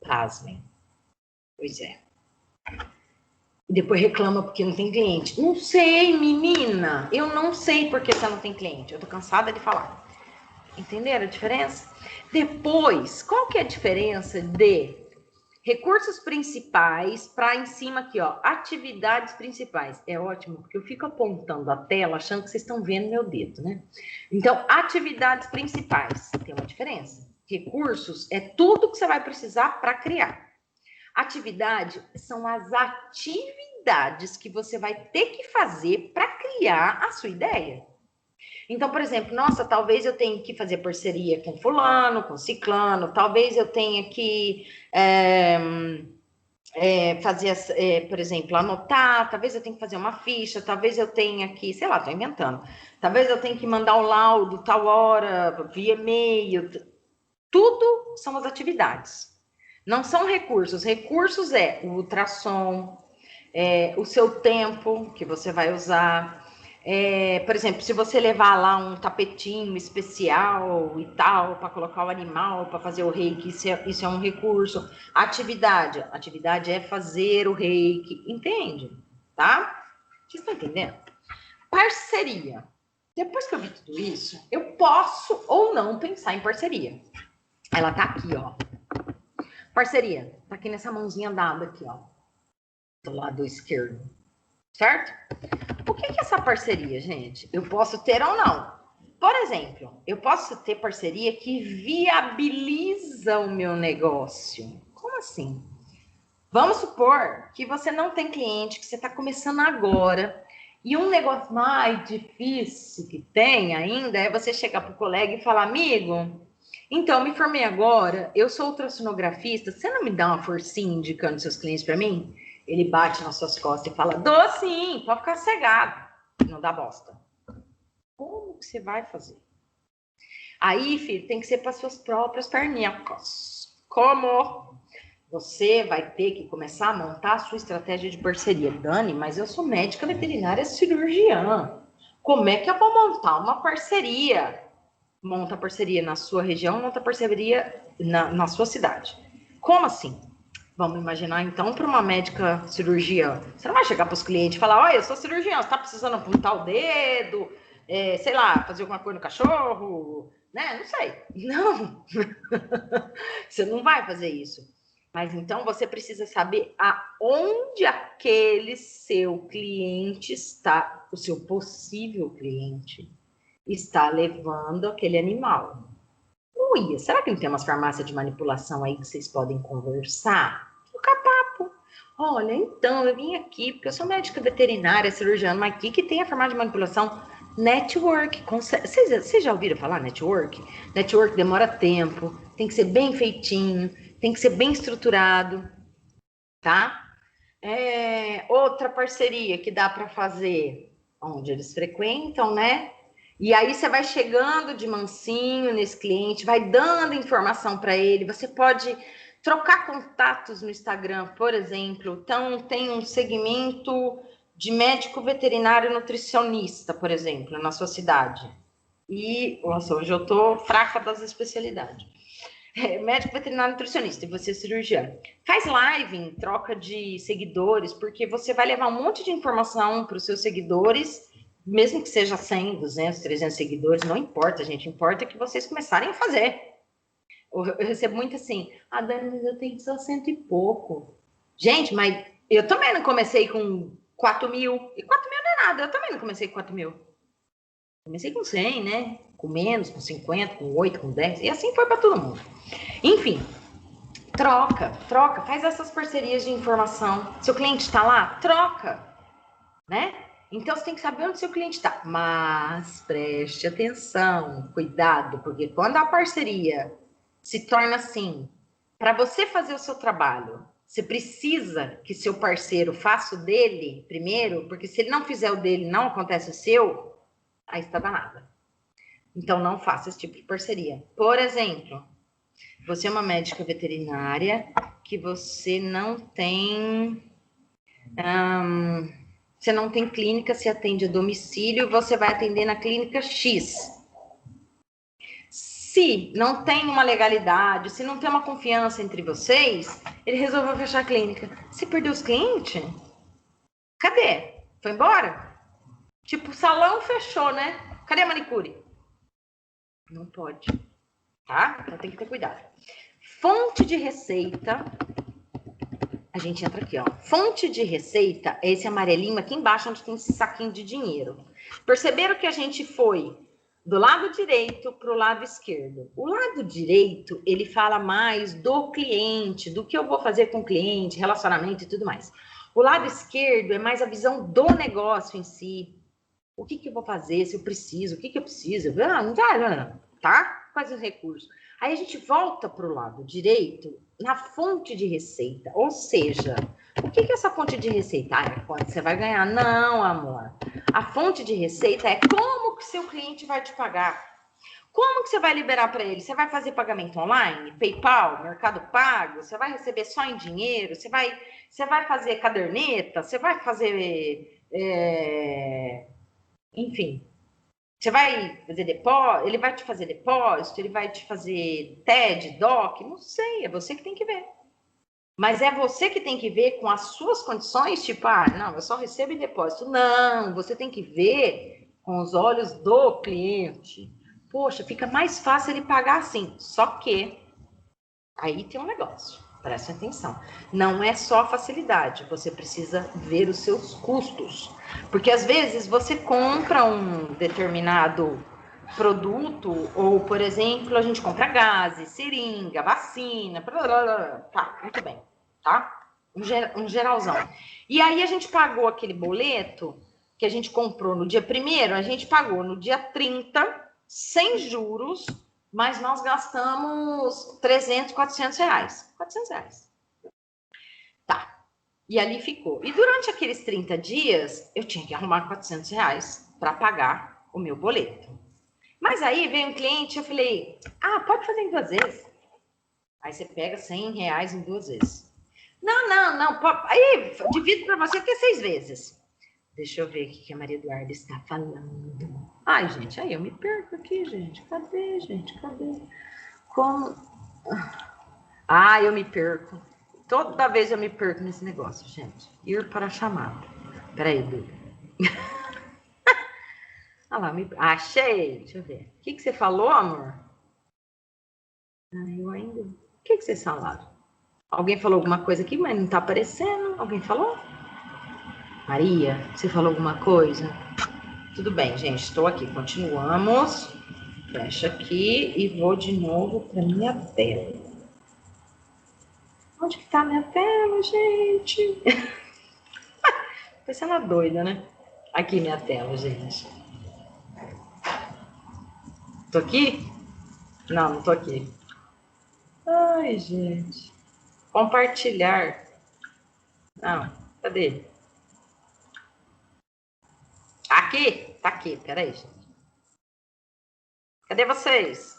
Speaker 1: Pasmem. Pois é. E depois reclama porque não tem cliente. Não sei, menina. Eu não sei porque você não tem cliente. Eu tô cansada de falar. Entenderam a diferença? Depois, qual que é a diferença de recursos principais para em cima aqui, ó, atividades principais? É ótimo, porque eu fico apontando a tela achando que vocês estão vendo meu dedo, né? Então, atividades principais, tem uma diferença. Recursos é tudo que você vai precisar para criar. Atividade são as atividades que você vai ter que fazer para criar a sua ideia. Então, por exemplo, nossa, talvez eu tenha que fazer parceria com fulano, com ciclano, talvez eu tenha que fazer, por exemplo, anotar, talvez eu tenha que fazer uma ficha, talvez eu tenha que, sei lá, estou inventando, talvez eu tenha que mandar o laudo tal hora, via e-mail, tudo são as atividades. Não são recursos. Recursos é o ultrassom, o seu tempo que você vai usar. Por exemplo, se você levar lá um tapetinho especial e tal, para colocar o animal, para fazer o reiki, isso é um recurso. Atividade é fazer o reiki, entende? Tá? Vocês estão entendendo? Parceria. Depois que eu vi tudo isso, eu posso ou não pensar em parceria. Ela tá aqui, ó. Parceria, tá aqui nessa mãozinha dada aqui, ó, do lado esquerdo, certo? O que é essa parceria, gente? Eu posso ter ou não. Por exemplo, eu posso ter parceria que viabiliza o meu negócio. Como assim? Vamos supor que você não tem cliente, que você está começando agora, e um negócio mais difícil que tem ainda é você chegar para o colega e falar, amigo, então, me formei agora, eu sou ultrassonografista, você não me dá uma forcinha indicando seus clientes para mim? Ele bate nas suas costas e fala, dou sim, pode ficar cegado. Não dá bosta. Como que você vai fazer? Aí, filho, tem que ser para suas próprias perninhas. Como? Você vai ter que começar a montar a sua estratégia de parceria. Dani, mas eu sou médica veterinária cirurgiã. Como é que eu vou montar uma parceria? Monta parceria na sua região, monta parceria na sua cidade. Como assim? Vamos imaginar, então, para uma médica cirurgiã. Você não vai chegar para os clientes e falar, olha, eu sou cirurgiã, você está precisando apontar o dedo, sei lá, fazer alguma coisa no cachorro, né? Não sei. Não. Você não vai fazer isso. Mas, então, você precisa saber aonde aquele seu cliente está, o seu possível cliente está levando aquele animal. Ui, será que não tem umas farmácias de manipulação aí que vocês podem conversar? Trocar papo. Olha, então, eu vim aqui porque eu sou médica veterinária, cirurgiã, mas aqui que tem a farmácia de manipulação network. Vocês já ouviram falar network? Network demora tempo, tem que ser bem feitinho, tem que ser bem estruturado, tá? Outra parceria que dá para fazer onde eles frequentam, né? E aí você vai chegando de mansinho nesse cliente, vai dando informação para ele. Você pode trocar contatos no Instagram, por exemplo. Então, tem um segmento de médico veterinário nutricionista, por exemplo, na sua cidade. E, nossa, hoje eu tô fraca das especialidades. Médico veterinário nutricionista e você é cirurgiã. Faz live em troca de seguidores, porque você vai levar um monte de informação para os seus seguidores, mesmo que seja 100, 200, 300 seguidores, não importa, gente, importa que vocês começarem a fazer. Eu recebo muito assim, Dani, mas eu tenho só 100 e pouco. Gente, mas eu também não comecei com 4 mil, e 4 mil não é nada, eu também não comecei com 4 mil. Comecei com 100, né? Com menos, com 50, com 8, com 10, e assim foi para todo mundo. Enfim, troca, faz essas parcerias de informação. Seu cliente está lá? Troca, né? Então, você tem que saber onde seu cliente está. Mas preste atenção, cuidado, porque quando a parceria se torna assim, para você fazer o seu trabalho, Você precisa que seu parceiro faça o dele primeiro, porque se ele não fizer o dele, não acontece o seu, aí está danada. Então, não faça esse tipo de parceria. Por exemplo, você é uma médica veterinária que você não tem clínica, se atende a domicílio, você vai atender na clínica X. Se não tem uma legalidade, se não tem uma confiança entre vocês, ele resolveu fechar a clínica. Você perdeu os clientes? Cadê? Foi embora? Tipo, o salão fechou, né? Cadê a manicure? Não pode, tá? Então tem que ter cuidado. Fonte de receita. A gente entra aqui, ó. Fonte de receita é esse amarelinho aqui embaixo, onde tem esse saquinho de dinheiro. Perceberam que a gente foi do lado direito para o lado esquerdo. O lado direito, ele fala mais do cliente, do que eu vou fazer com o cliente, relacionamento e tudo mais. O lado esquerdo é mais a visão do negócio em si. O que eu vou fazer, se eu preciso, o que eu preciso, tá? Quais os recursos. Aí a gente volta para o lado direito, na fonte de receita. Ou seja, o que é essa fonte de receita? Ah, é quanto você vai ganhar? Não, amor. A fonte de receita é como que seu cliente vai te pagar. Como que você vai liberar para ele? Você vai fazer pagamento online? PayPal? Mercado Pago? Você vai receber só em dinheiro? Você vai fazer caderneta? Você vai fazer... Enfim... Você vai fazer depósito, ele vai te fazer depósito, ele vai te fazer TED, DOC, não sei, é você que tem que ver. Mas é você que tem que ver com as suas condições, tipo, não, eu só recebo em depósito. Não, você tem que ver com os olhos do cliente. Poxa, fica mais fácil ele pagar assim. Só que aí tem um negócio. Preste atenção. Não é só facilidade, você precisa ver os seus custos. Porque às vezes você compra um determinado produto, ou, por exemplo, a gente compra gases, seringa, vacina, tá, muito bem, tá? Um geralzão. E aí a gente pagou aquele boleto que a gente comprou no dia 1º, a gente pagou no dia 30, sem juros, mas nós gastamos 300, 400 reais. 400 reais. Tá. E ali ficou. E durante aqueles 30 dias, eu tinha que arrumar 400 reais para pagar o meu boleto. Mas aí veio um cliente, eu falei, pode fazer em 2 vezes. Aí você pega 100 reais em 2 vezes. Não. Aí divido para você que é 6 vezes. Deixa eu ver o que a Maria Eduarda está falando. Ai, gente, aí eu me perco aqui, gente. Cadê, gente? Cadê? Como... eu me perco. Toda vez eu me perco nesse negócio, gente. Ir para a chamada. Peraí, Duda. Lá, achei. Deixa eu ver. O que você falou, amor? Eu ainda... O que vocês falaram? Alguém falou alguma coisa aqui, mas não está aparecendo. Alguém falou? Maria, você falou alguma coisa? Tudo bem, gente. Estou aqui. Continuamos. Fecha aqui e vou de novo para minha tela. Onde que tá minha tela, gente? Parecendo uma doida, né? Aqui minha tela, gente. Tô aqui? Não tô aqui. Ai, gente. Compartilhar. Não, cadê? Aqui? Tá aqui, peraí, gente. Cadê vocês?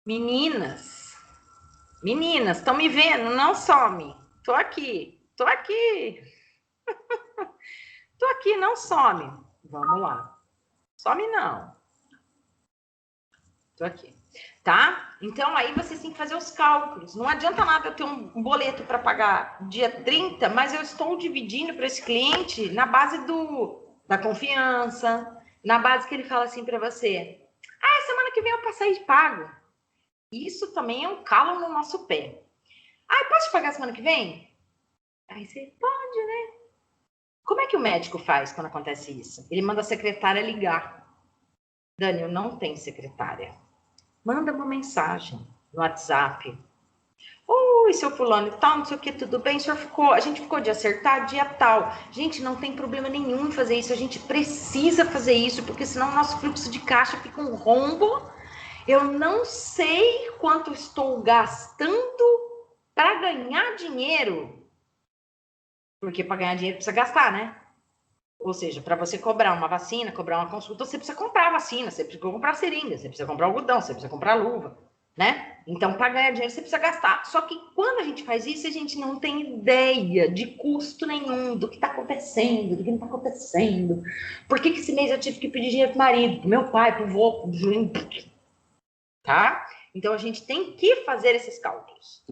Speaker 1: Meninas, estão me vendo? Não some. Tô aqui. Tô aqui, não some. Vamos lá. Some não. Tô aqui. Tá? Então, aí vocês têm que fazer os cálculos. Não adianta nada eu ter um boleto para pagar dia 30, mas eu estou dividindo para esse cliente na base da confiança, na base que ele fala assim para você, semana que vem eu passei e pago. Isso também é um calo no nosso pé. Posso te pagar semana que vem? Aí você pode, né? Como é que o médico faz quando acontece isso? Ele manda a secretária ligar. Dani, eu não tenho secretária. Manda uma mensagem no WhatsApp. Oi, seu fulano e tal, não sei o que, tudo bem? A gente ficou de acertar dia tal. Gente, não tem problema nenhum em fazer isso. A gente precisa fazer isso, porque senão o nosso fluxo de caixa fica um rombo. Eu não sei quanto estou gastando para ganhar dinheiro, porque para ganhar dinheiro precisa gastar, né? Ou seja, para você cobrar uma vacina, cobrar uma consulta, você precisa comprar vacina, você precisa comprar seringa, você precisa comprar algodão, você precisa comprar luva, né? Então, para ganhar dinheiro, você precisa gastar. Só que quando a gente faz isso, a gente não tem ideia de custo nenhum, do que está acontecendo, do que não está acontecendo. Por que esse mês eu tive que pedir dinheiro pro marido, pro meu pai, pro vô, pro Julinho, tá? Então, a gente tem que fazer esses cálculos.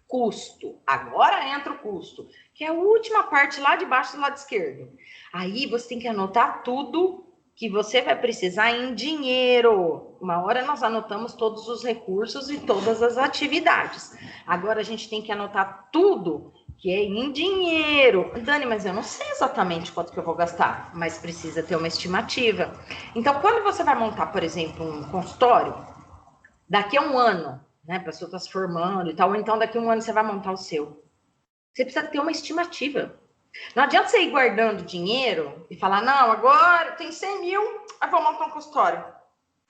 Speaker 1: Custo. Agora entra o custo, que é a última parte lá de baixo do lado esquerdo. Aí você tem que anotar tudo que você vai precisar em dinheiro. Uma hora nós anotamos todos os recursos e todas as atividades. Agora a gente tem que anotar tudo que é em dinheiro. Dani, mas eu não sei exatamente quanto que eu vou gastar, mas precisa ter uma estimativa. Então, quando você vai montar, por exemplo, um consultório, daqui a um ano, né, a pessoa está se formando e tal, ou então daqui a um ano você vai montar o seu. Você precisa ter uma estimativa. Não adianta você ir guardando dinheiro e falar, não, agora tem 100 mil, eu vou montar um consultório.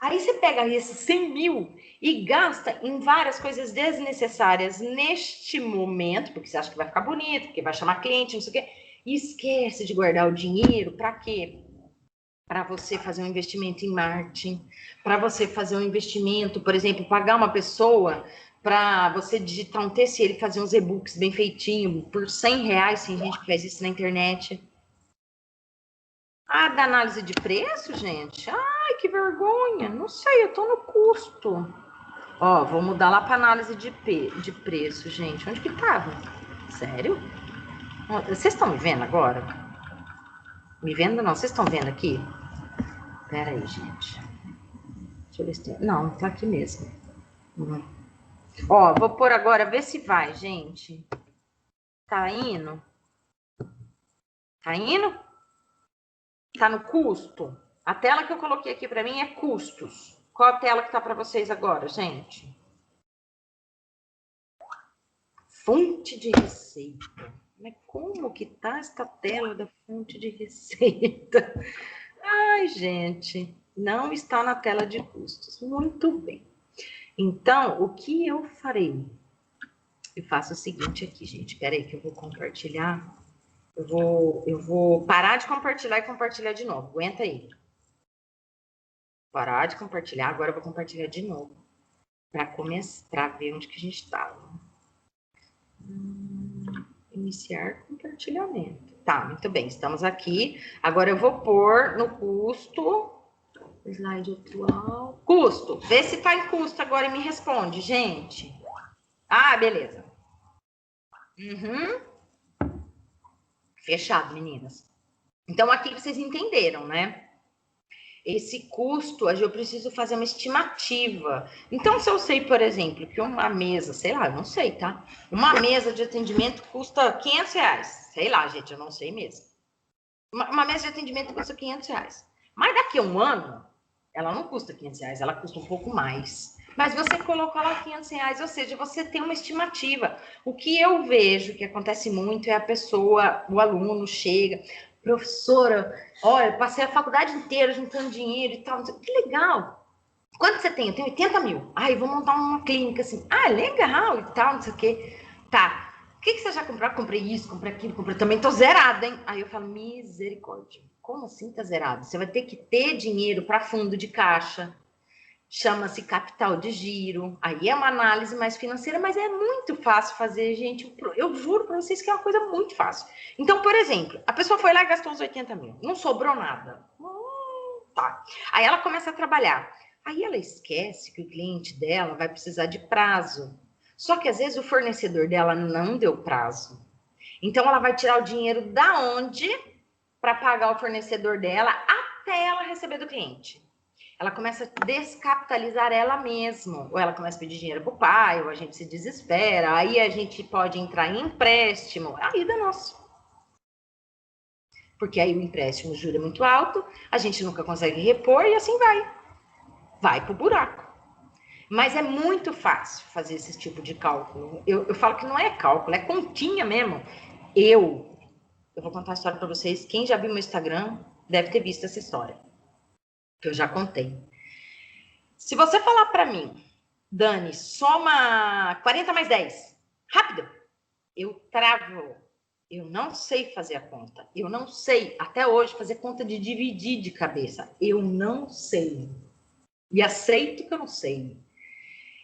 Speaker 1: Aí você pega esses 100 mil e gasta em várias coisas desnecessárias neste momento, porque você acha que vai ficar bonito, porque vai chamar cliente, não sei o quê, e esquece de guardar o dinheiro para quê? Para você fazer um investimento em marketing, para você fazer um investimento, por exemplo, pagar uma pessoa para você digitar um texto e ele fazer uns e-books bem feitinho por R$ 100, tem gente que faz isso na internet. Ah, da análise de preço, gente? Ai, que vergonha. Não sei, eu tô no custo. Ó, vou mudar lá para análise de preço, gente. Onde que tava? Sério? Vocês estão me vendo agora? Me vendo não? Vocês estão vendo aqui? Pera aí, gente. Deixa eu ver se tem... Não, tá aqui mesmo. Ó, vou pôr agora, ver se vai, gente. Tá indo? Tá indo? Tá no custo? A tela que eu coloquei aqui para mim é custos. Qual a tela que tá para vocês agora, gente? Fonte de receita. Mas como que tá esta tela da fonte de receita? Ai, gente, não está na tela de custos. Muito bem. Então, o que eu farei? Eu faço o seguinte aqui, gente. Espera aí que eu vou compartilhar. Eu vou parar de compartilhar e compartilhar de novo. Aguenta aí. Parar de compartilhar, agora eu vou compartilhar de novo. Para começar, para ver onde que a gente está. Iniciar compartilhamento. Tá, muito bem, estamos aqui. Agora eu vou pôr no custo. Slide atual. Custo. Vê se tá em custo agora e me responde, gente. Ah, beleza. Fechado, meninas. Então, aqui vocês entenderam, né? Esse custo, eu preciso fazer uma estimativa. Então, se eu sei, por exemplo, que uma mesa, sei lá, eu não sei, tá? Uma mesa de atendimento custa R$ 500. Sei lá, gente, eu não sei mesmo. Uma mesa de atendimento custa R$ 500. Mas daqui a um ano, ela não custa R$ 500, ela custa um pouco mais. Mas você colocou lá R$ 500, ou seja, você tem uma estimativa. O que eu vejo que acontece muito é a pessoa, o aluno chega, professora, olha, passei a faculdade inteira juntando dinheiro e tal. Que legal. Quanto você tem? Eu tenho 80 mil. Ai, vou montar uma clínica assim. Ah, legal e tal, não sei o quê. Tá. O que você já comprou? Comprei isso, comprei aquilo, comprei. Também tô zerada, hein? Aí eu falo, misericórdia. Como assim tá zerado? Você vai ter que ter dinheiro para fundo de caixa. Chama-se capital de giro. Aí é uma análise mais financeira, mas é muito fácil fazer, gente. Eu juro para vocês que é uma coisa muito fácil. Então, por exemplo, a pessoa foi lá e gastou os 80 mil. Não sobrou nada. Tá. Aí ela começa a trabalhar. Aí ela esquece que o cliente dela vai precisar de prazo. Só que às vezes o fornecedor dela não deu prazo. Então ela vai tirar o dinheiro da onde para pagar o fornecedor dela até ela receber do cliente. Ela começa a descapitalizar ela mesma. Ou ela começa a pedir dinheiro para o pai, ou a gente se desespera. Aí a gente pode entrar em empréstimo. A vida é nossa. Porque aí o empréstimo, o juro é muito alto, a gente nunca consegue repor e assim vai. Vai pro buraco. Mas é muito fácil fazer esse tipo de cálculo. Eu falo que não é cálculo, é continha mesmo. Eu vou contar a história para vocês. Quem já viu meu Instagram deve ter visto essa história. Que eu já contei. Se você falar para mim, Dani, soma 40 mais 10. Rápido! Eu travo. Eu não sei fazer a conta. Eu não sei, até hoje, fazer conta de dividir de cabeça. Eu não sei. E aceito que eu não sei.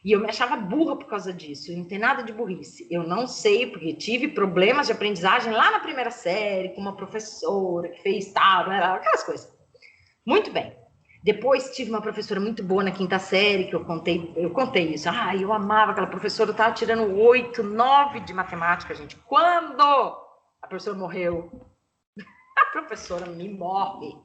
Speaker 1: E eu me achava burra por causa disso. Não tem nada de burrice. Eu não sei, porque tive problemas de aprendizagem lá na primeira série, com uma professora que fez tal, aquelas coisas. Muito bem. Depois tive uma professora muito boa na quinta série, que eu contei isso. Ah, eu amava aquela professora, eu estava tirando 8, 9 de matemática, gente. Quando a professora morreu, a professora me morre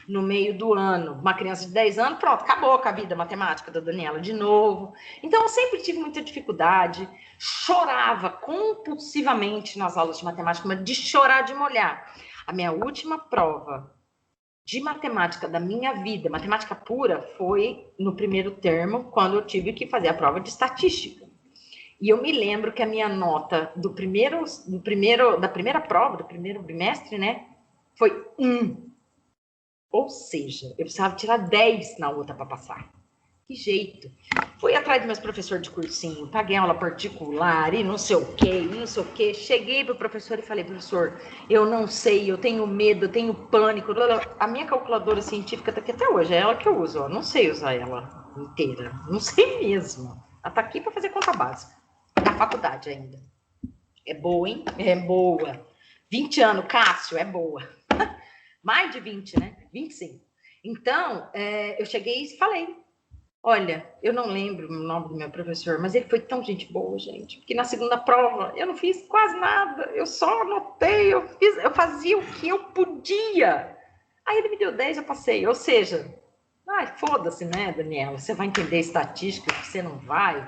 Speaker 1: no meio do ano. Uma criança de 10 anos, pronto, acabou com a vida matemática da Daniela de novo. Então, eu sempre tive muita dificuldade, chorava compulsivamente nas aulas de matemática, mas de chorar, de molhar. A minha última prova de matemática da minha vida, matemática pura, foi no primeiro termo, quando eu tive que fazer a prova de estatística. E eu me lembro que a minha nota da primeira prova, do primeiro bimestre, né, foi 1. Ou seja, eu precisava tirar 10 na outra para passar. Que jeito. Fui atrás dos meus professores de cursinho, paguei aula particular e não sei o quê. Cheguei pro professor e falei, professor, eu não sei, eu tenho medo, eu tenho pânico. A minha calculadora científica tá aqui até hoje, é ela que eu uso, ó. Não sei usar ela inteira, não sei mesmo. Ela tá aqui para fazer conta básica, da faculdade ainda. É boa, hein? É boa. 20 anos, Cássio, é boa. Mais de 20, né? 25. Então, eu cheguei e falei, olha, eu não lembro o nome do meu professor, mas ele foi tão gente boa, gente, porque na segunda prova eu não fiz quase nada, eu só anotei, eu fazia o que eu podia. Aí ele me deu 10, eu passei, ou seja, foda-se, né, Daniela, você vai entender estatística, que você não vai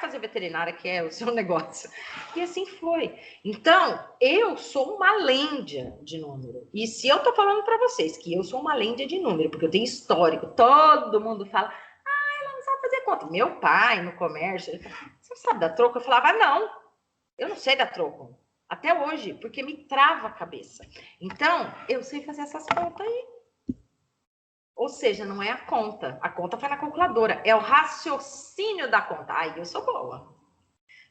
Speaker 1: fazer veterinária, que é o seu negócio. E assim foi. Então, eu sou uma lêndia de número. E se eu tô falando para vocês que eu sou uma lêndia de número, porque eu tenho histórico, todo mundo fala, fazer conta. Meu pai, no comércio, ele falava, você sabe dar troco? Eu falava, não, eu não sei dar troco. Até hoje, porque me trava a cabeça. Então, eu sei fazer essas contas aí. Ou seja, não é a conta vai na calculadora, é o raciocínio da conta. Aí eu sou boa.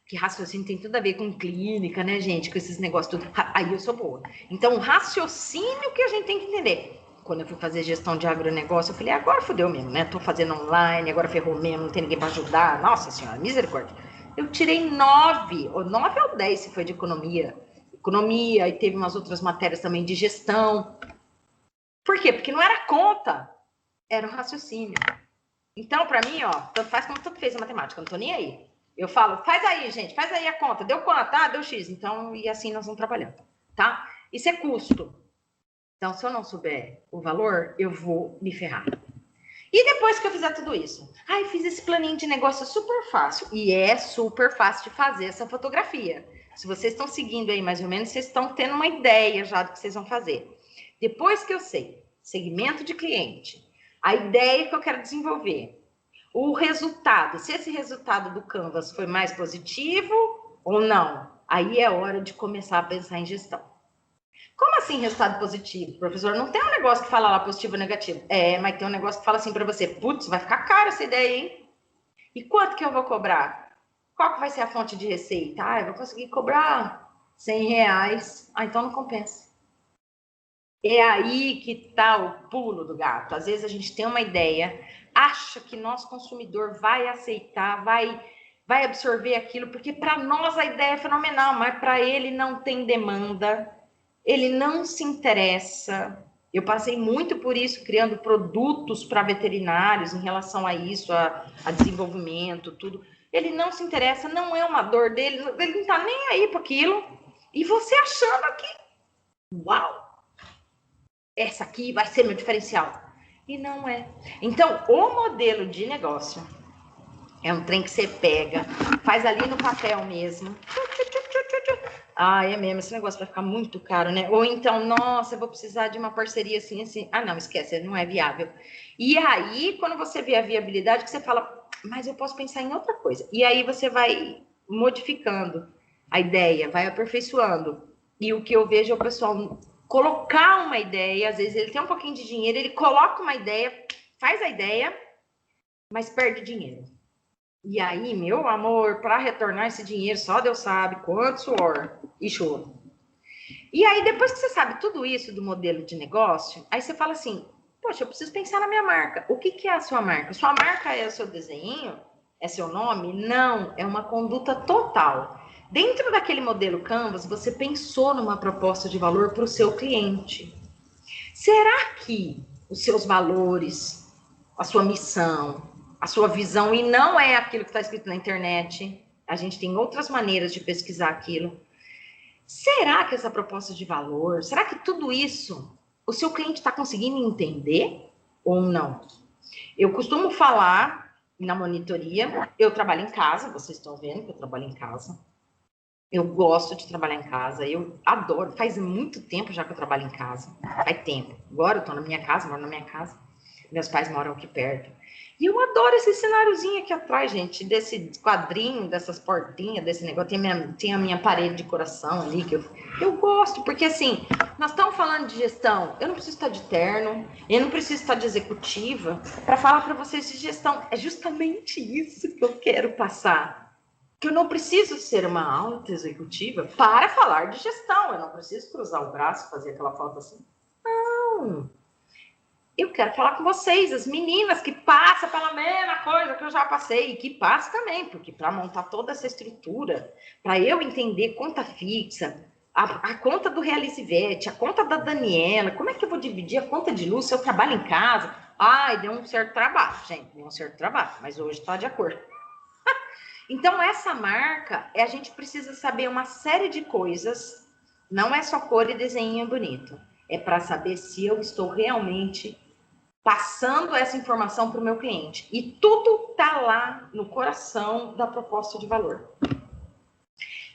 Speaker 1: Que raciocínio tem tudo a ver com clínica, né, gente? Com esses negócios tudo. Aí eu sou boa. Então, o raciocínio que a gente tem que entender. Quando eu fui fazer gestão de agronegócio, eu falei, agora fodeu mesmo, né? Tô fazendo online, agora ferrou mesmo, não tem ninguém para ajudar. Nossa senhora, misericórdia. Eu tirei 9, ou 9 ou 10 se foi de economia. Economia, e teve umas outras matérias também de gestão. Por quê? Porque não era conta, era o raciocínio. Então, para mim, ó, tanto faz como tanto fez a matemática, não tô nem aí. Eu falo, faz aí, gente, faz aí a conta. Deu quanto? Ah, deu X. Então, e assim nós vamos trabalhando, tá? Isso é custo. Então, se eu não souber o valor, eu vou me ferrar. E depois que eu fizer tudo isso? Eu fiz esse planinho de negócio super fácil. E é super fácil de fazer essa fotografia. Se vocês estão seguindo aí mais ou menos, vocês estão tendo uma ideia já do que vocês vão fazer. Depois que eu sei segmento de cliente, a ideia que eu quero desenvolver, o resultado, se esse resultado do Canvas foi mais positivo ou não, aí é hora de começar a pensar em gestão. Como assim resultado positivo, professor? Não tem um negócio que fala lá positivo ou negativo. Mas tem um negócio que fala assim para você, putz, vai ficar caro essa ideia, hein? E quanto que eu vou cobrar? Qual que vai ser a fonte de receita? Eu vou conseguir cobrar R$100. Então não compensa. É aí que tá o pulo do gato. Às vezes a gente tem uma ideia, acha que nosso consumidor vai aceitar, vai absorver aquilo, porque para nós a ideia é fenomenal, mas para ele não tem demanda, ele não se interessa. Eu passei muito por isso, criando produtos para veterinários em relação a isso, a desenvolvimento, tudo. Ele não se interessa, não é uma dor dele, ele não está nem aí para aquilo. E você achando que, uau, essa aqui vai ser meu diferencial. E não é. Então, o modelo de negócio é um trem que você pega, faz ali no papel mesmo. É mesmo, esse negócio vai ficar muito caro, né? Ou então, nossa, eu vou precisar de uma parceria assim, assim. Não, esquece, não é viável. E aí, quando você vê a viabilidade, que você fala, mas eu posso pensar em outra coisa. E aí você vai modificando a ideia, vai aperfeiçoando. E o que eu vejo é o pessoal colocar uma ideia, às vezes ele tem um pouquinho de dinheiro, ele coloca uma ideia, faz a ideia, mas perde dinheiro. E aí, meu amor, para retornar esse dinheiro, só Deus sabe quanto suor e choro. E aí, depois que você sabe tudo isso do modelo de negócio, aí você fala assim, poxa, eu preciso pensar na minha marca. O que é a sua marca? Sua marca é o seu desenho? É seu nome? Não, é uma conduta total. Dentro daquele modelo Canvas, você pensou numa proposta de valor para o seu cliente. Será que os seus valores, a sua missão, a sua visão, e não é aquilo que está escrito na internet, a gente tem outras maneiras de pesquisar aquilo. Será que essa proposta de valor, será que tudo isso o seu cliente está conseguindo entender ou não? Eu costumo falar na monitoria, eu trabalho em casa, vocês estão vendo que eu trabalho em casa. Eu gosto de trabalhar em casa, eu adoro, faz muito tempo já que eu trabalho em casa, faz tempo. Agora eu tô na minha casa, moro na minha casa, meus pais moram aqui perto. E eu adoro esse cenáriozinho aqui atrás, gente, desse quadrinho, dessas portinhas, desse negócio. Tem a minha parede de coração ali, que eu gosto, porque assim, nós estamos falando de gestão, eu não preciso estar de terno, eu não preciso estar de executiva para falar para vocês de gestão. É justamente isso que eu quero passar. Que eu não preciso ser uma alta executiva para falar de gestão. Eu não preciso cruzar o braço, fazer aquela foto assim. Não. Eu quero falar com vocês, as meninas que passam pela mesma coisa que eu já passei, e que passam também, porque para montar toda essa estrutura, para eu entender conta fixa, a conta do Realizivete, a conta da Daniela, como é que eu vou dividir a conta de luz se eu trabalho em casa? Ai, deu um certo trabalho, gente, deu um certo trabalho, mas hoje está de acordo. Então, essa marca, a gente precisa saber uma série de coisas, não é só cor e desenho bonito, é para saber se eu estou realmente passando essa informação para o meu cliente. E tudo está lá no coração da proposta de valor.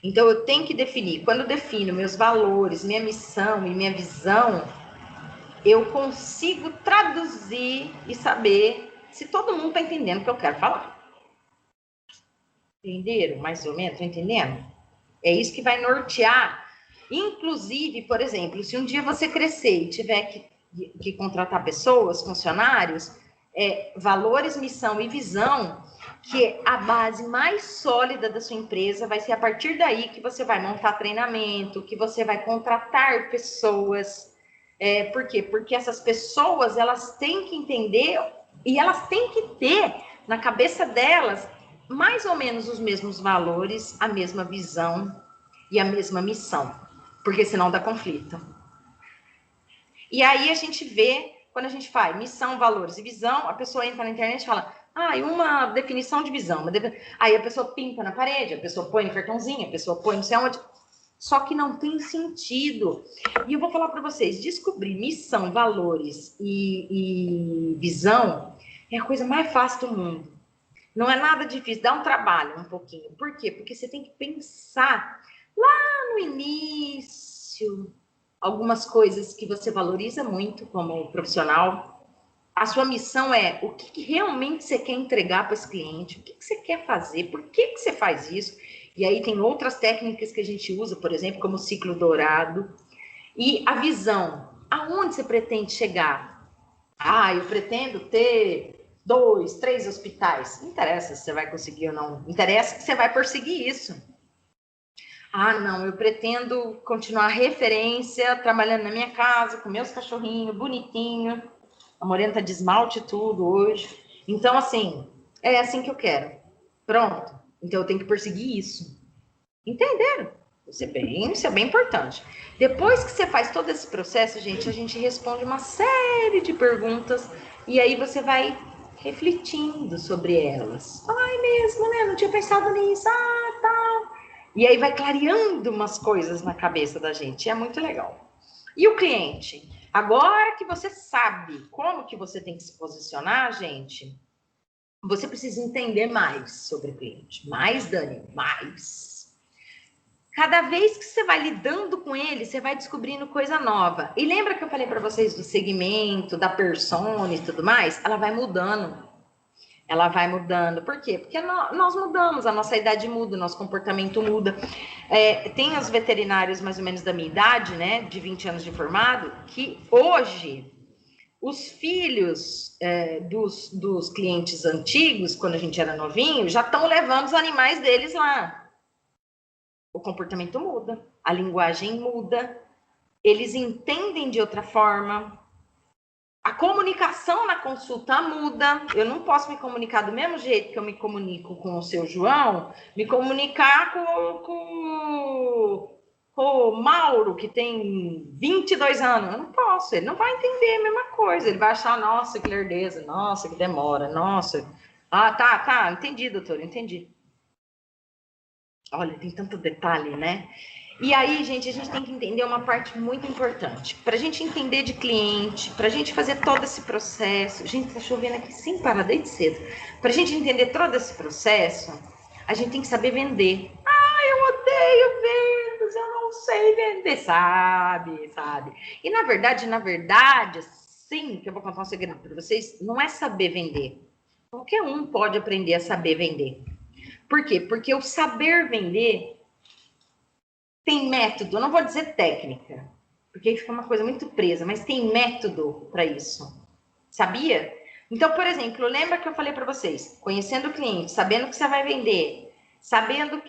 Speaker 1: Então, eu tenho que definir. Quando eu defino meus valores, minha missão e minha visão, eu consigo traduzir e saber se todo mundo está entendendo o que eu quero falar. Entenderam? Mais ou menos, estão entendendo? É isso que vai nortear. Inclusive, por exemplo, se um dia você crescer e tiver que contratar pessoas, funcionários, valores, missão e visão, que é a base mais sólida da sua empresa, vai ser a partir daí que você vai montar treinamento, que você vai contratar pessoas. Por quê? Porque essas pessoas, elas têm que entender e elas têm que ter na cabeça delas mais ou menos os mesmos valores, a mesma visão e a mesma missão, porque senão dá conflito. E aí a gente vê, quando a gente faz missão, valores e visão, a pessoa entra na internet e fala, uma definição de visão. Aí a pessoa pinta na parede, a pessoa põe no cartãozinho, a pessoa põe não sei onde. Só que não tem sentido. E eu vou falar para vocês, descobrir missão, valores e visão é a coisa mais fácil do mundo. Não é nada difícil, dá um trabalho um pouquinho. Por quê? Porque você tem que pensar lá no início, algumas coisas que você valoriza muito como profissional. A sua missão é o que realmente você quer entregar para esse cliente, o que você quer fazer, por que você faz isso. E aí tem outras técnicas que a gente usa, por exemplo, como o ciclo dourado. E a visão, aonde você pretende chegar? Eu pretendo ter 2, 3 hospitais. Não interessa se você vai conseguir ou não. Interessa que você vai perseguir isso. Não, eu pretendo continuar referência, trabalhando na minha casa, com meus cachorrinhos, bonitinho. A Morena tá de esmalte tudo hoje. Então, assim, é assim que eu quero. Pronto. Então, eu tenho que perseguir isso. Entenderam? Isso é bem importante. Depois que você faz todo esse processo, gente, a gente responde uma série de perguntas e aí você vai refletindo sobre elas. Mesmo, né? Não tinha pensado nisso. Tal. E aí vai clareando umas coisas na cabeça da gente. É muito legal. E o cliente? Agora que você sabe como que você tem que se posicionar, gente, você precisa entender mais sobre o cliente. Mais, Dani, mais. Cada vez que você vai lidando com ele, você vai descobrindo coisa nova. E lembra que eu falei para vocês do segmento, da persona e tudo mais? Ela vai mudando. Ela vai mudando. Por quê? Porque nós mudamos, a nossa idade muda, o nosso comportamento muda. Tem os veterinários mais ou menos da minha idade, né, de 20 anos de formado, que hoje Os filhos dos clientes antigos, quando a gente era novinho, já estão levando os animais deles lá. O comportamento muda, a linguagem muda, eles entendem de outra forma. A comunicação na consulta muda. Eu não posso me comunicar do mesmo jeito que eu me comunico com o seu João, me comunicar com o Mauro, que tem 22 anos. Eu não posso, ele não vai entender a mesma coisa. Ele vai achar, nossa, que lerdeza, nossa, que demora, nossa. Ah, tá, entendi, doutor, entendi. Olha, tem tanto detalhe, né? E aí, gente, a gente tem que entender uma parte muito importante. Para a gente entender de cliente, para a gente fazer todo esse processo. Gente, tá chovendo aqui sem parar desde cedo. Para a gente entender todo esse processo, a gente tem que saber vender. Ah, eu odeio vendas, eu não sei vender. Sabe. E na verdade, sim, que eu vou contar um segredo para vocês, não é saber vender. Qualquer um pode aprender a saber vender. Por quê? Porque o saber vender tem método, não vou dizer técnica, porque aí fica uma coisa muito presa, mas tem método para isso. Sabia? Então, por exemplo, lembra que eu falei para vocês, conhecendo o cliente, sabendo que você vai vender, sabendo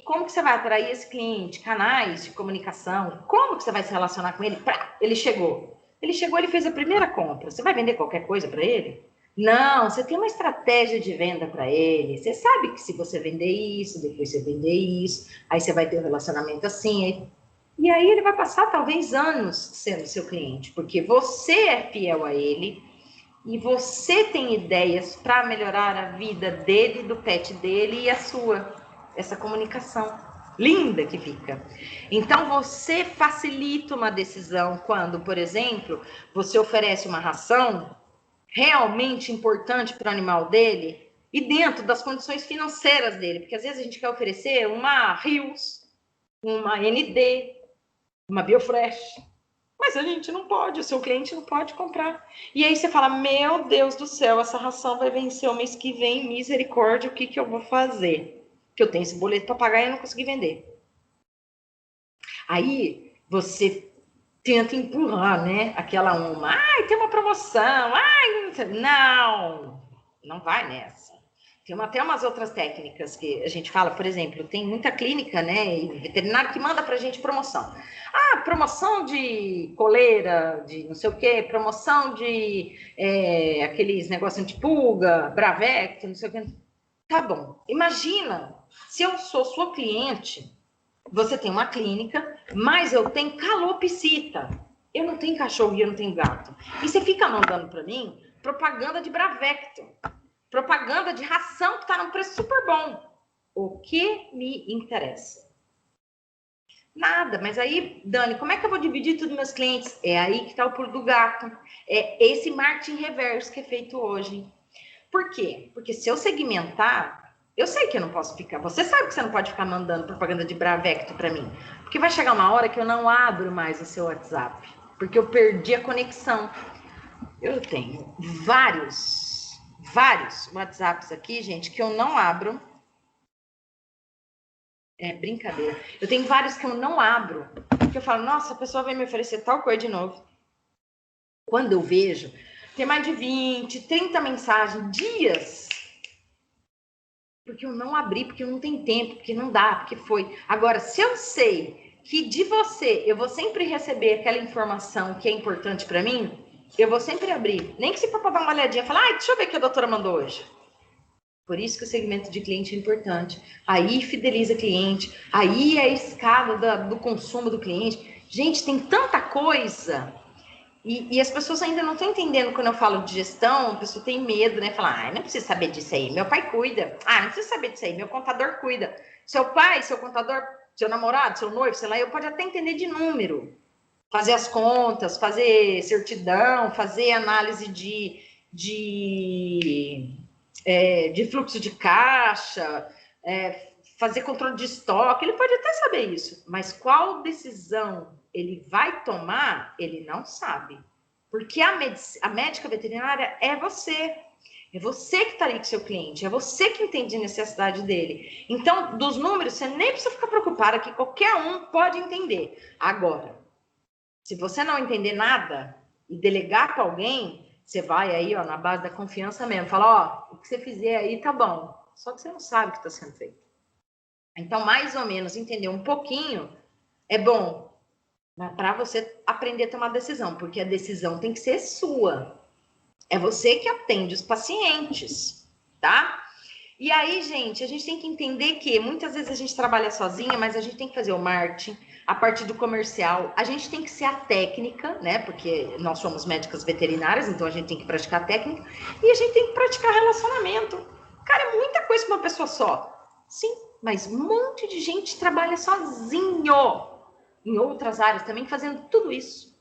Speaker 1: como que você vai atrair esse cliente, canais de comunicação, como que você vai se relacionar com ele, ele chegou, ele fez a primeira compra, você vai vender qualquer coisa para ele? Não, você tem uma estratégia de venda para ele. Você sabe que se você vender isso, depois você vender isso, aí você vai ter um relacionamento assim. E aí ele vai passar talvez anos sendo seu cliente, porque você é fiel a ele e você tem ideias para melhorar a vida dele, do pet dele e a sua. Essa comunicação linda que fica. Então você facilita uma decisão quando, por exemplo, você oferece uma ração realmente importante para o animal dele e dentro das condições financeiras dele, porque às vezes a gente quer oferecer uma Rios, uma ND, uma Biofresh, mas a gente não pode, o seu cliente não pode comprar. E aí você fala, meu Deus do céu, essa ração vai vencer o mês que vem, misericórdia, o que eu vou fazer? Que eu tenho esse boleto para pagar e eu não consegui vender. Aí você tenta empurrar, né? Aquela uma, tem uma promoção, não vai nessa. Tem até umas outras técnicas que a gente fala, por exemplo, tem muita clínica, né, e veterinário que manda pra gente promoção. Promoção de coleira, de não sei o quê, promoção de aqueles negócios de pulga, Bravecto, não sei o quê. Tá bom, imagina, se eu sou sua cliente, você tem uma clínica, mas eu tenho calopsita. Eu não tenho cachorro e eu não tenho gato. E você fica mandando para mim propaganda de Bravecto, propaganda de ração que está num preço super bom. O que me interessa? Nada, mas aí, Dani, como é que eu vou dividir tudo meus clientes? É aí que está o pulo do gato. É esse marketing reverso que é feito hoje. Por quê? Porque se eu segmentar, eu sei que eu não posso ficar. Você sabe que você não pode ficar mandando propaganda de Bravecto para mim. Porque vai chegar uma hora que eu não abro mais o seu WhatsApp. Porque eu perdi a conexão. Eu tenho vários WhatsApps aqui, gente, que eu não abro. É brincadeira. Eu tenho vários que eu não abro. Porque eu falo, nossa, a pessoa vai me oferecer tal coisa de novo. Quando eu vejo, tem mais de 20, 30 mensagens, dias. Porque eu não abri, porque eu não tenho tempo, porque não dá, porque foi. Agora, se eu sei que de você eu vou sempre receber aquela informação que é importante para mim, eu vou sempre abrir. Nem que se for para dar uma olhadinha, falar, deixa eu ver o que a doutora mandou hoje. Por isso que o segmento de cliente é importante. Aí fideliza cliente, aí é a escada do consumo do cliente. Gente, tem tanta coisa. E as pessoas ainda não estão entendendo quando eu falo de gestão, a pessoa tem medo, né? Falar, não precisa saber disso aí, meu pai cuida. Não precisa saber disso aí, meu contador cuida. Seu pai, seu contador, seu namorado, seu noivo, sei lá, eu pode até entender de número. Fazer as contas, fazer certidão, fazer análise de fluxo de caixa, fazer controle de estoque, ele pode até saber isso, mas qual decisão ele vai tomar, ele não sabe. Porque a médica veterinária é você. É você que está ali com o seu cliente, é você que entende a necessidade dele. Então, dos números, você nem precisa ficar preocupada, que qualquer um pode entender. Agora, se você não entender nada, e delegar para alguém, você vai aí, ó, na base da confiança mesmo, fala, ó, o que você fizer aí tá bom, só que você não sabe o que está sendo feito. Então, mais ou menos, entender um pouquinho é bom para você aprender a tomar decisão, porque a decisão tem que ser sua. É você que atende os pacientes, tá? E aí, gente, a gente tem que entender que muitas vezes a gente trabalha sozinha, mas a gente tem que fazer o marketing, a parte do comercial, a gente tem que ser a técnica, né? Porque nós somos médicas veterinárias, então a gente tem que praticar a técnica, e a gente tem que praticar relacionamento. Cara, é muita coisa para uma pessoa só. Sim, mas um monte de gente trabalha sozinho em outras áreas também, fazendo tudo isso.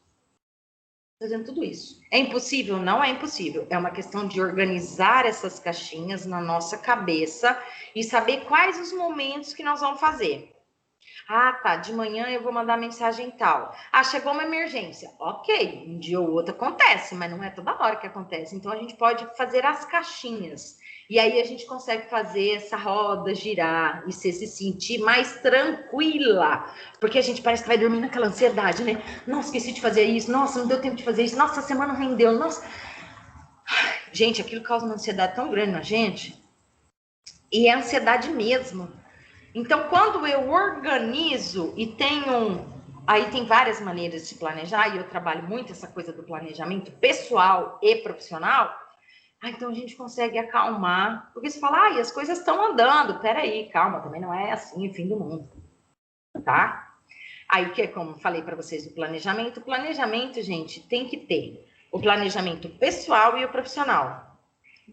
Speaker 1: Fazendo tudo isso. É impossível? Não é impossível. É uma questão de organizar essas caixinhas na nossa cabeça e saber quais os momentos que nós vamos fazer. Ah, tá, de manhã eu vou mandar mensagem tal. Ah, chegou uma emergência. Ok, um dia ou outro acontece, mas não é toda hora que acontece. Então a gente pode fazer as caixinhas. E aí a gente consegue fazer essa roda girar e você se sentir mais tranquila. Porque a gente parece que vai dormir naquela ansiedade, né? Nossa, esqueci de fazer isso. Nossa, não deu tempo de fazer isso. Nossa, a semana rendeu. Nossa. Gente, aquilo causa uma ansiedade tão grande na gente. E é ansiedade mesmo. Então, quando eu organizo e tenho... Aí tem várias maneiras de se planejar, e eu trabalho muito essa coisa do planejamento pessoal e profissional. Então a gente consegue acalmar, porque você fala, e as coisas estão andando, peraí, calma, também não é assim o fim do mundo, tá? Aí, que é como falei para vocês do planejamento, o planejamento, gente, tem que ter o planejamento pessoal e o profissional.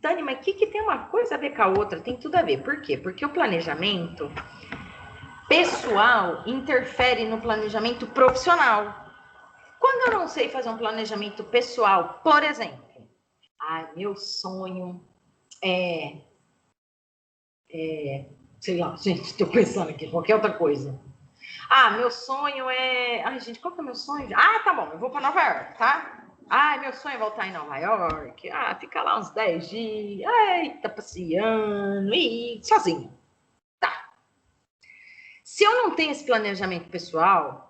Speaker 1: Dani, mas o que tem uma coisa a ver com a outra? Tem tudo a ver, por quê? Porque o planejamento pessoal interfere no planejamento profissional. Quando eu não sei fazer um planejamento pessoal, por exemplo, meu sonho sei lá, gente, estou pensando aqui, qualquer outra coisa. Meu sonho é... Ai, gente, qual que é o meu sonho? Tá bom, eu vou para Nova York, tá? Meu sonho é voltar em Nova York. Ficar lá uns 10 dias. Tá passeando e sozinho. Tá. Se eu não tenho esse planejamento pessoal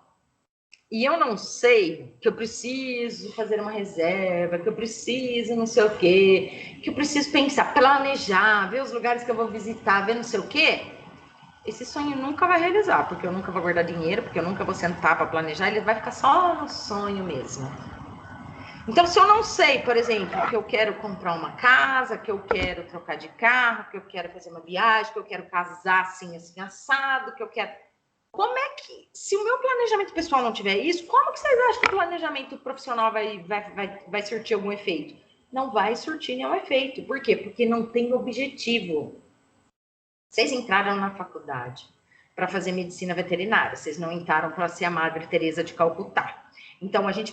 Speaker 1: e eu não sei que eu preciso fazer uma reserva, que eu preciso não sei o quê, que eu preciso pensar, planejar, ver os lugares que eu vou visitar, ver não sei o quê, esse sonho nunca vai realizar, porque eu nunca vou guardar dinheiro, porque eu nunca vou sentar para planejar, ele vai ficar só no sonho mesmo. Então, se eu não sei, por exemplo, que eu quero comprar uma casa, que eu quero trocar de carro, que eu quero fazer uma viagem, que eu quero casar assim, assim, assado, que eu quero... Como é que, se o meu planejamento pessoal não tiver isso, como que vocês acham que o planejamento profissional vai surtir algum efeito? Não vai surtir nenhum efeito. Por quê? Porque não tem objetivo. Vocês entraram na faculdade para fazer medicina veterinária, vocês não entraram para ser a Madre Teresa de Calcutá. Então, a gente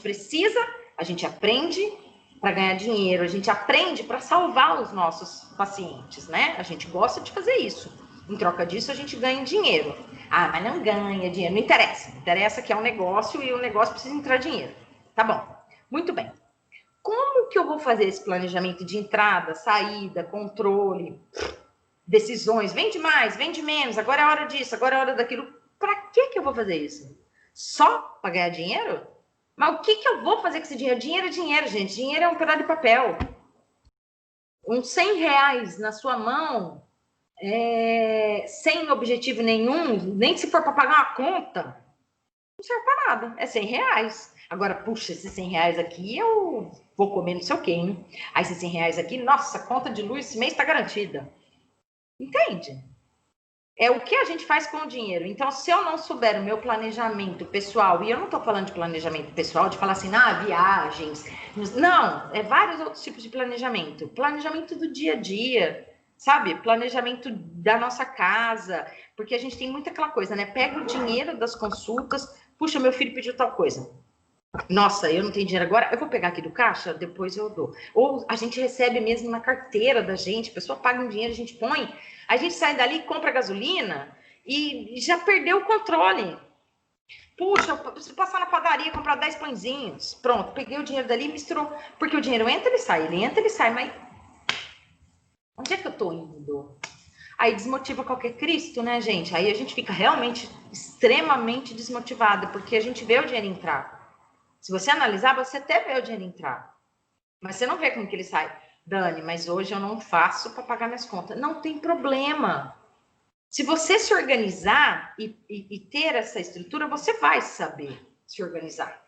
Speaker 1: aprende para ganhar dinheiro, a gente aprende para salvar os nossos pacientes, né? A gente gosta de fazer isso. Em troca disso, a gente ganha dinheiro. Mas não ganha dinheiro, não interessa. Interessa que é um negócio e o negócio precisa entrar dinheiro. Tá bom, muito bem. Como que eu vou fazer esse planejamento de entrada, saída, controle, decisões? Vende mais, vende menos, agora é hora disso, agora é hora daquilo. Para que eu vou fazer isso? Só para ganhar dinheiro? Mas o que eu vou fazer com esse dinheiro? Dinheiro é dinheiro, gente. Dinheiro é um pedaço de papel. Uns 100 reais na sua mão, sem objetivo nenhum, nem se for para pagar uma conta, não serve para nada. É 100 reais. Agora, puxa, esses 100 reais aqui eu vou comer não sei o quê, hein? Aí esses 100 reais aqui, nossa, conta de luz esse mês está garantida. Entende? É o que a gente faz com o dinheiro. Então, se eu não souber o meu planejamento pessoal, e eu não estou falando de planejamento pessoal, de falar assim, viagens. Não, é vários outros tipos de planejamento. Planejamento do dia a dia, sabe? Planejamento da nossa casa. Porque a gente tem muito aquela coisa, né? Pega o dinheiro das consultas, puxa, meu filho pediu tal coisa. Nossa, eu não tenho dinheiro agora, eu vou pegar aqui do caixa, depois eu dou. Ou a gente recebe mesmo na carteira da gente, a pessoa paga um dinheiro, a gente põe, a gente sai dali, compra gasolina e já perdeu o controle. Puxa, eu preciso passar na padaria, comprar 10 pãezinhos. Pronto, peguei o dinheiro dali e misturou. Porque o dinheiro entra, ele sai, mas onde é que eu tô indo? Aí desmotiva qualquer Cristo, né, gente? Aí a gente fica realmente extremamente desmotivada, porque a gente vê o dinheiro entrar. Se você analisar, você até vê o dinheiro entrar, mas você não vê como que ele sai. Dani, mas hoje eu não faço para pagar minhas contas. Não tem problema. Se você se organizar e ter essa estrutura, você vai saber se organizar.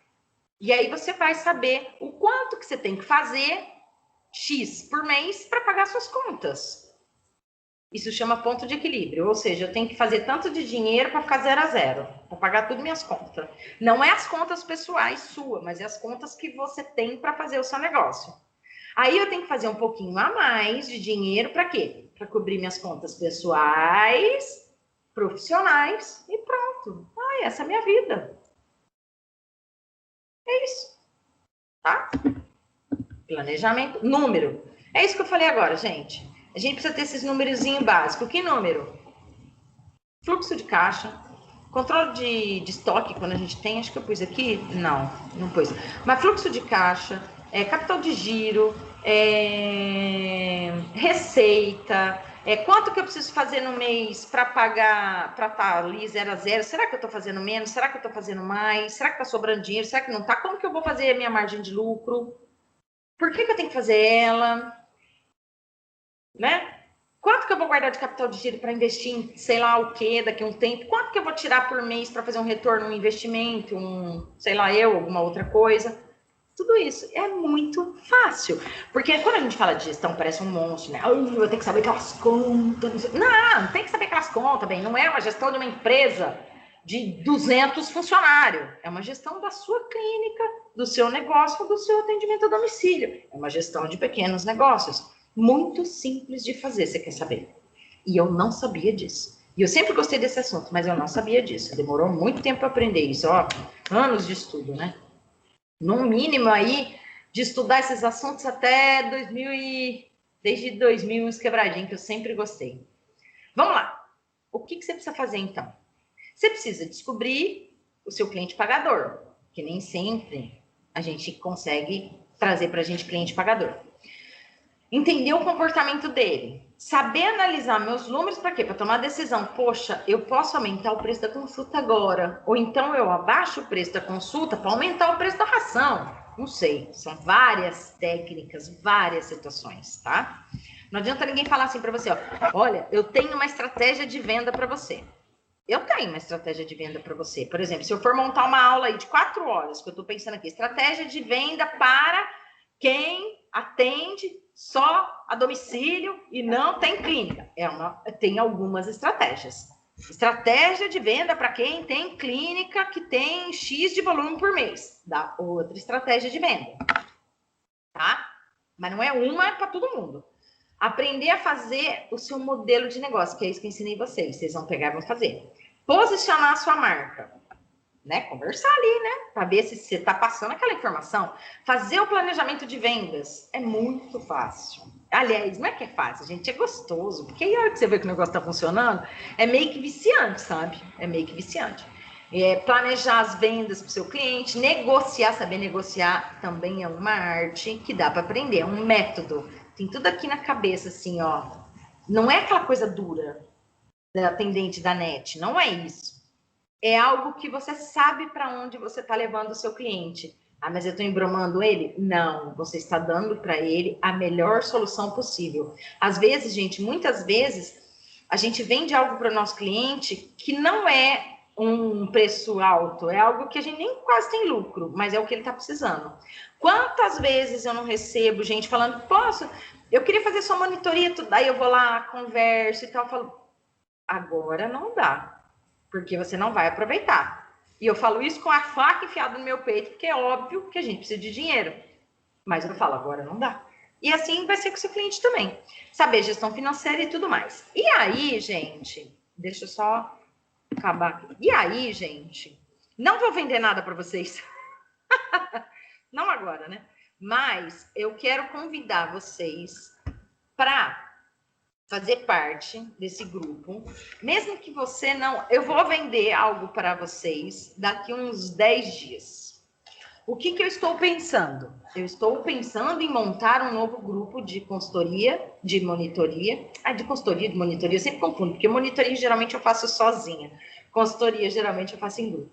Speaker 1: E aí você vai saber o quanto que você tem que fazer, X por mês, para pagar suas contas. Isso chama ponto de equilíbrio, ou seja, eu tenho que fazer tanto de dinheiro para ficar 0 a 0, para pagar tudo minhas contas. Não é as contas pessoais suas, mas é as contas que você tem para fazer o seu negócio. Aí eu tenho que fazer um pouquinho a mais de dinheiro para quê? Para cobrir minhas contas pessoais, profissionais e pronto. Essa é a minha vida. É isso, tá? Planejamento, número. É isso que eu falei agora, gente. A gente precisa ter esses númerozinhos básicos. Que número? Fluxo de caixa, controle de estoque, quando a gente tem, acho que eu pus aqui, não pus. Mas fluxo de caixa, capital de giro, receita, quanto que eu preciso fazer no mês para pagar, para estar ali 0 a 0? Será que eu estou fazendo menos? Será que eu estou fazendo mais? Será que está sobrando dinheiro? Será que não está? Como que eu vou fazer a minha margem de lucro? Por que eu tenho que fazer ela? Né? Quanto que eu vou guardar de capital de giro para investir em sei lá o que daqui a um tempo? Quanto que eu vou tirar por mês para fazer um retorno, um investimento, sei lá alguma outra coisa? Tudo isso é muito fácil. Porque quando a gente fala de gestão, parece um monstro, né? Eu tenho que saber aquelas contas. Não tem que saber aquelas contas, bem. Não é uma gestão de uma empresa de 200 funcionários. É uma gestão da sua clínica, do seu negócio, do seu atendimento a domicílio. É uma gestão de pequenos negócios. Muito simples de fazer, você quer saber? E eu não sabia disso. E eu sempre gostei desse assunto, mas eu não sabia disso. Demorou muito tempo para aprender isso. Anos de estudo, né? No mínimo aí, de estudar esses assuntos até desde 2000, uns quebradinhos, que eu sempre gostei. Vamos lá. O que você precisa fazer, então? Você precisa descobrir o seu cliente pagador, que nem sempre a gente consegue trazer para a gente cliente pagador. Entender o comportamento dele. Saber analisar meus números para quê? Para tomar decisão. Poxa, eu posso aumentar o preço da consulta agora. Ou então eu abaixo o preço da consulta para aumentar o preço da ração. Não sei. São várias técnicas, várias situações, tá? Não adianta ninguém falar assim para você, olha, eu tenho uma estratégia de venda para você. Eu tenho uma estratégia de venda para você. Por exemplo, se eu for montar uma aula aí de 4 horas, que eu estou pensando aqui, estratégia de venda para quem atende só a domicílio e não tem clínica. Tem algumas estratégias. Estratégia de venda para quem tem clínica que tem X de volume por mês. Dá outra estratégia de venda. Tá? Mas não é uma, é para todo mundo. Aprender a fazer o seu modelo de negócio, que é isso que eu ensinei vocês. Vocês vão pegar e vão fazer. Posicionar a sua marca. Né? Conversar ali, né? Para ver se você está passando aquela informação. Fazer o planejamento de vendas é muito fácil. Aliás, não é que é fácil, gente, é gostoso. Porque aí a hora que você vê que o negócio está funcionando, é meio que viciante, sabe? É meio que viciante. Planejar as vendas para o seu cliente, negociar, saber negociar também é uma arte que dá para aprender, é um método. Tem tudo aqui na cabeça, assim, Não é aquela coisa dura da atendente da net, não é isso. É algo que você sabe para onde você está levando o seu cliente. Mas eu estou embromando ele? Não, você está dando para ele a melhor solução possível. Às vezes, gente, muitas vezes, a gente vende algo para o nosso cliente que não é um preço alto, é algo que a gente nem quase tem lucro, mas é o que ele está precisando. Quantas vezes eu não recebo gente falando, eu queria fazer sua monitoria, daí eu vou lá, converso e tal, falo, agora não dá. Porque você não vai aproveitar. E eu falo isso com a faca enfiada no meu peito, porque é óbvio que a gente precisa de dinheiro. Mas eu falo, agora não dá. E assim vai ser com o seu cliente também. Saber gestão financeira e tudo mais. E aí, gente, deixa eu só acabar aqui. E aí, gente, não vou vender nada para vocês. Não agora, né? Mas eu quero convidar vocês para fazer parte desse grupo, mesmo que você não... Eu vou vender algo para vocês daqui uns 10 dias. O que eu estou pensando? Eu estou pensando em montar um novo grupo de consultoria, de monitoria. De consultoria, de monitoria, eu sempre confundo, porque monitoria geralmente eu faço sozinha. Consultoria geralmente eu faço em grupo.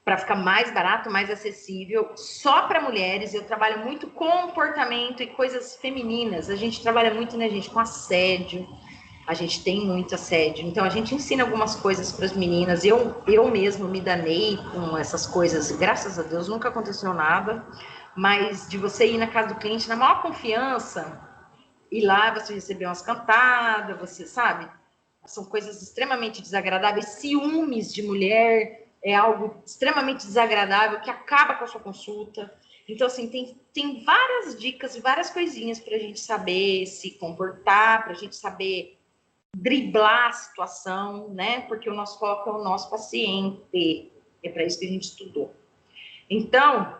Speaker 1: para ficar mais barato, mais acessível, só para mulheres. Eu trabalho muito comportamento e coisas femininas. A gente trabalha muito, né, gente, com assédio. A gente tem muito assédio. Então, a gente ensina algumas coisas para as meninas. Eu mesmo me danei com essas coisas. Graças a Deus, nunca aconteceu nada. Mas de você ir na casa do cliente na maior confiança, e lá você receber umas cantadas, você sabe? São coisas extremamente desagradáveis. Ciúmes de mulher é algo extremamente desagradável que acaba com a sua consulta. Então, assim, tem várias dicas, várias coisinhas para a gente saber se comportar, para a gente saber driblar a situação, né? Porque o nosso foco é o nosso paciente. É para isso que a gente estudou. Então,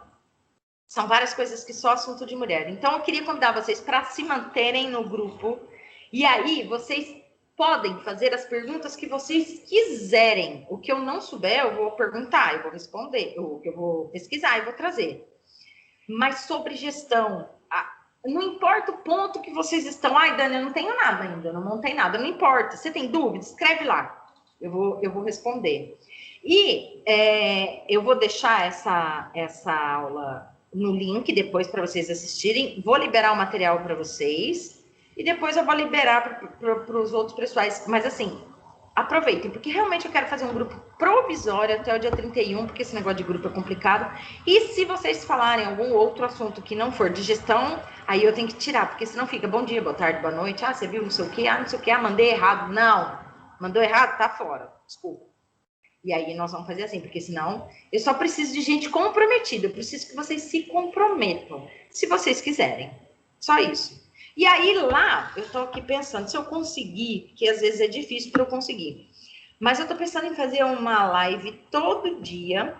Speaker 1: são várias coisas que só assunto de mulher. Então, eu queria convidar vocês para se manterem no grupo. E aí, vocês podem fazer as perguntas que vocês quiserem. O que eu não souber, eu vou perguntar, eu vou responder, eu vou pesquisar e vou trazer. Mas sobre gestão, não importa o ponto que vocês estão. Ai, Dani, eu não tenho nada ainda, eu não montei nada. Não importa. Você tem dúvida? Escreve lá. Eu vou responder. E eu vou deixar essa aula no link depois para vocês assistirem. Vou liberar o material para vocês. E depois eu vou liberar para os outros pessoais. Mas assim, aproveitem, porque realmente eu quero fazer um grupo provisório até o dia 31, porque esse negócio de grupo é complicado. E se vocês falarem algum outro assunto que não for de gestão, aí eu tenho que tirar, porque senão fica bom dia, boa tarde, boa noite. Ah, você viu não sei o quê? Ah, não sei o quê. Ah, mandei errado. Não, mandou errado, tá fora. Desculpa. E aí nós vamos fazer assim, porque senão eu só preciso de gente comprometida. Eu preciso que vocês se comprometam, se vocês quiserem. Só isso. E aí lá, eu tô aqui pensando, se eu conseguir, porque às vezes é difícil para eu conseguir, mas eu tô pensando em fazer uma live todo dia,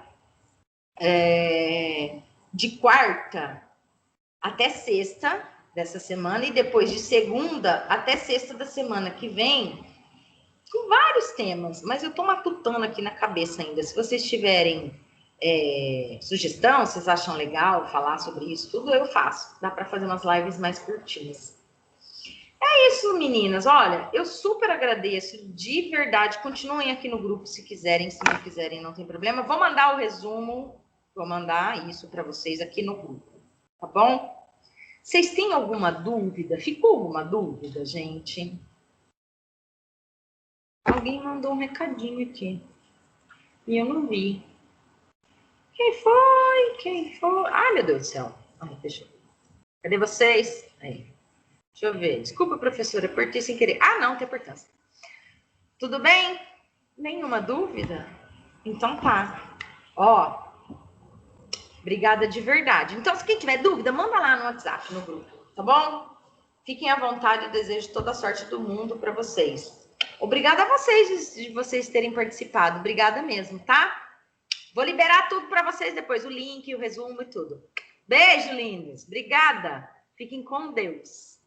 Speaker 1: de quarta até sexta dessa semana, e depois de segunda até sexta da semana que vem, com vários temas, mas eu tô matutando aqui na cabeça ainda. Se vocês tiverem sugestão, vocês acham legal falar sobre isso, tudo eu faço. Dá para fazer umas lives mais curtinhas. É isso, meninas. Olha, eu super agradeço, de verdade. Continuem aqui no grupo se quiserem, se não quiserem, não tem problema. Vou mandar o resumo, vou mandar isso para vocês aqui no grupo, tá bom? Vocês têm alguma dúvida? Ficou alguma dúvida, gente? Alguém mandou um recadinho aqui e eu não vi. Quem foi? Quem foi? Ai, meu Deus do céu. Ai, deixa eu ver. Cadê vocês? Aí. Deixa eu ver. Desculpa, professora, apertei sem querer. Ah, não, tem importância. Tudo bem? Nenhuma dúvida? Então tá. Ó, obrigada de verdade. Então, se quem tiver dúvida, manda lá no WhatsApp, no grupo, tá bom? Fiquem à vontade, eu desejo toda a sorte do mundo para vocês. Obrigada a vocês de vocês terem participado. Obrigada mesmo, tá? Vou liberar tudo para vocês depois, o link, o resumo e tudo. Beijo, lindos. Obrigada. Fiquem com Deus.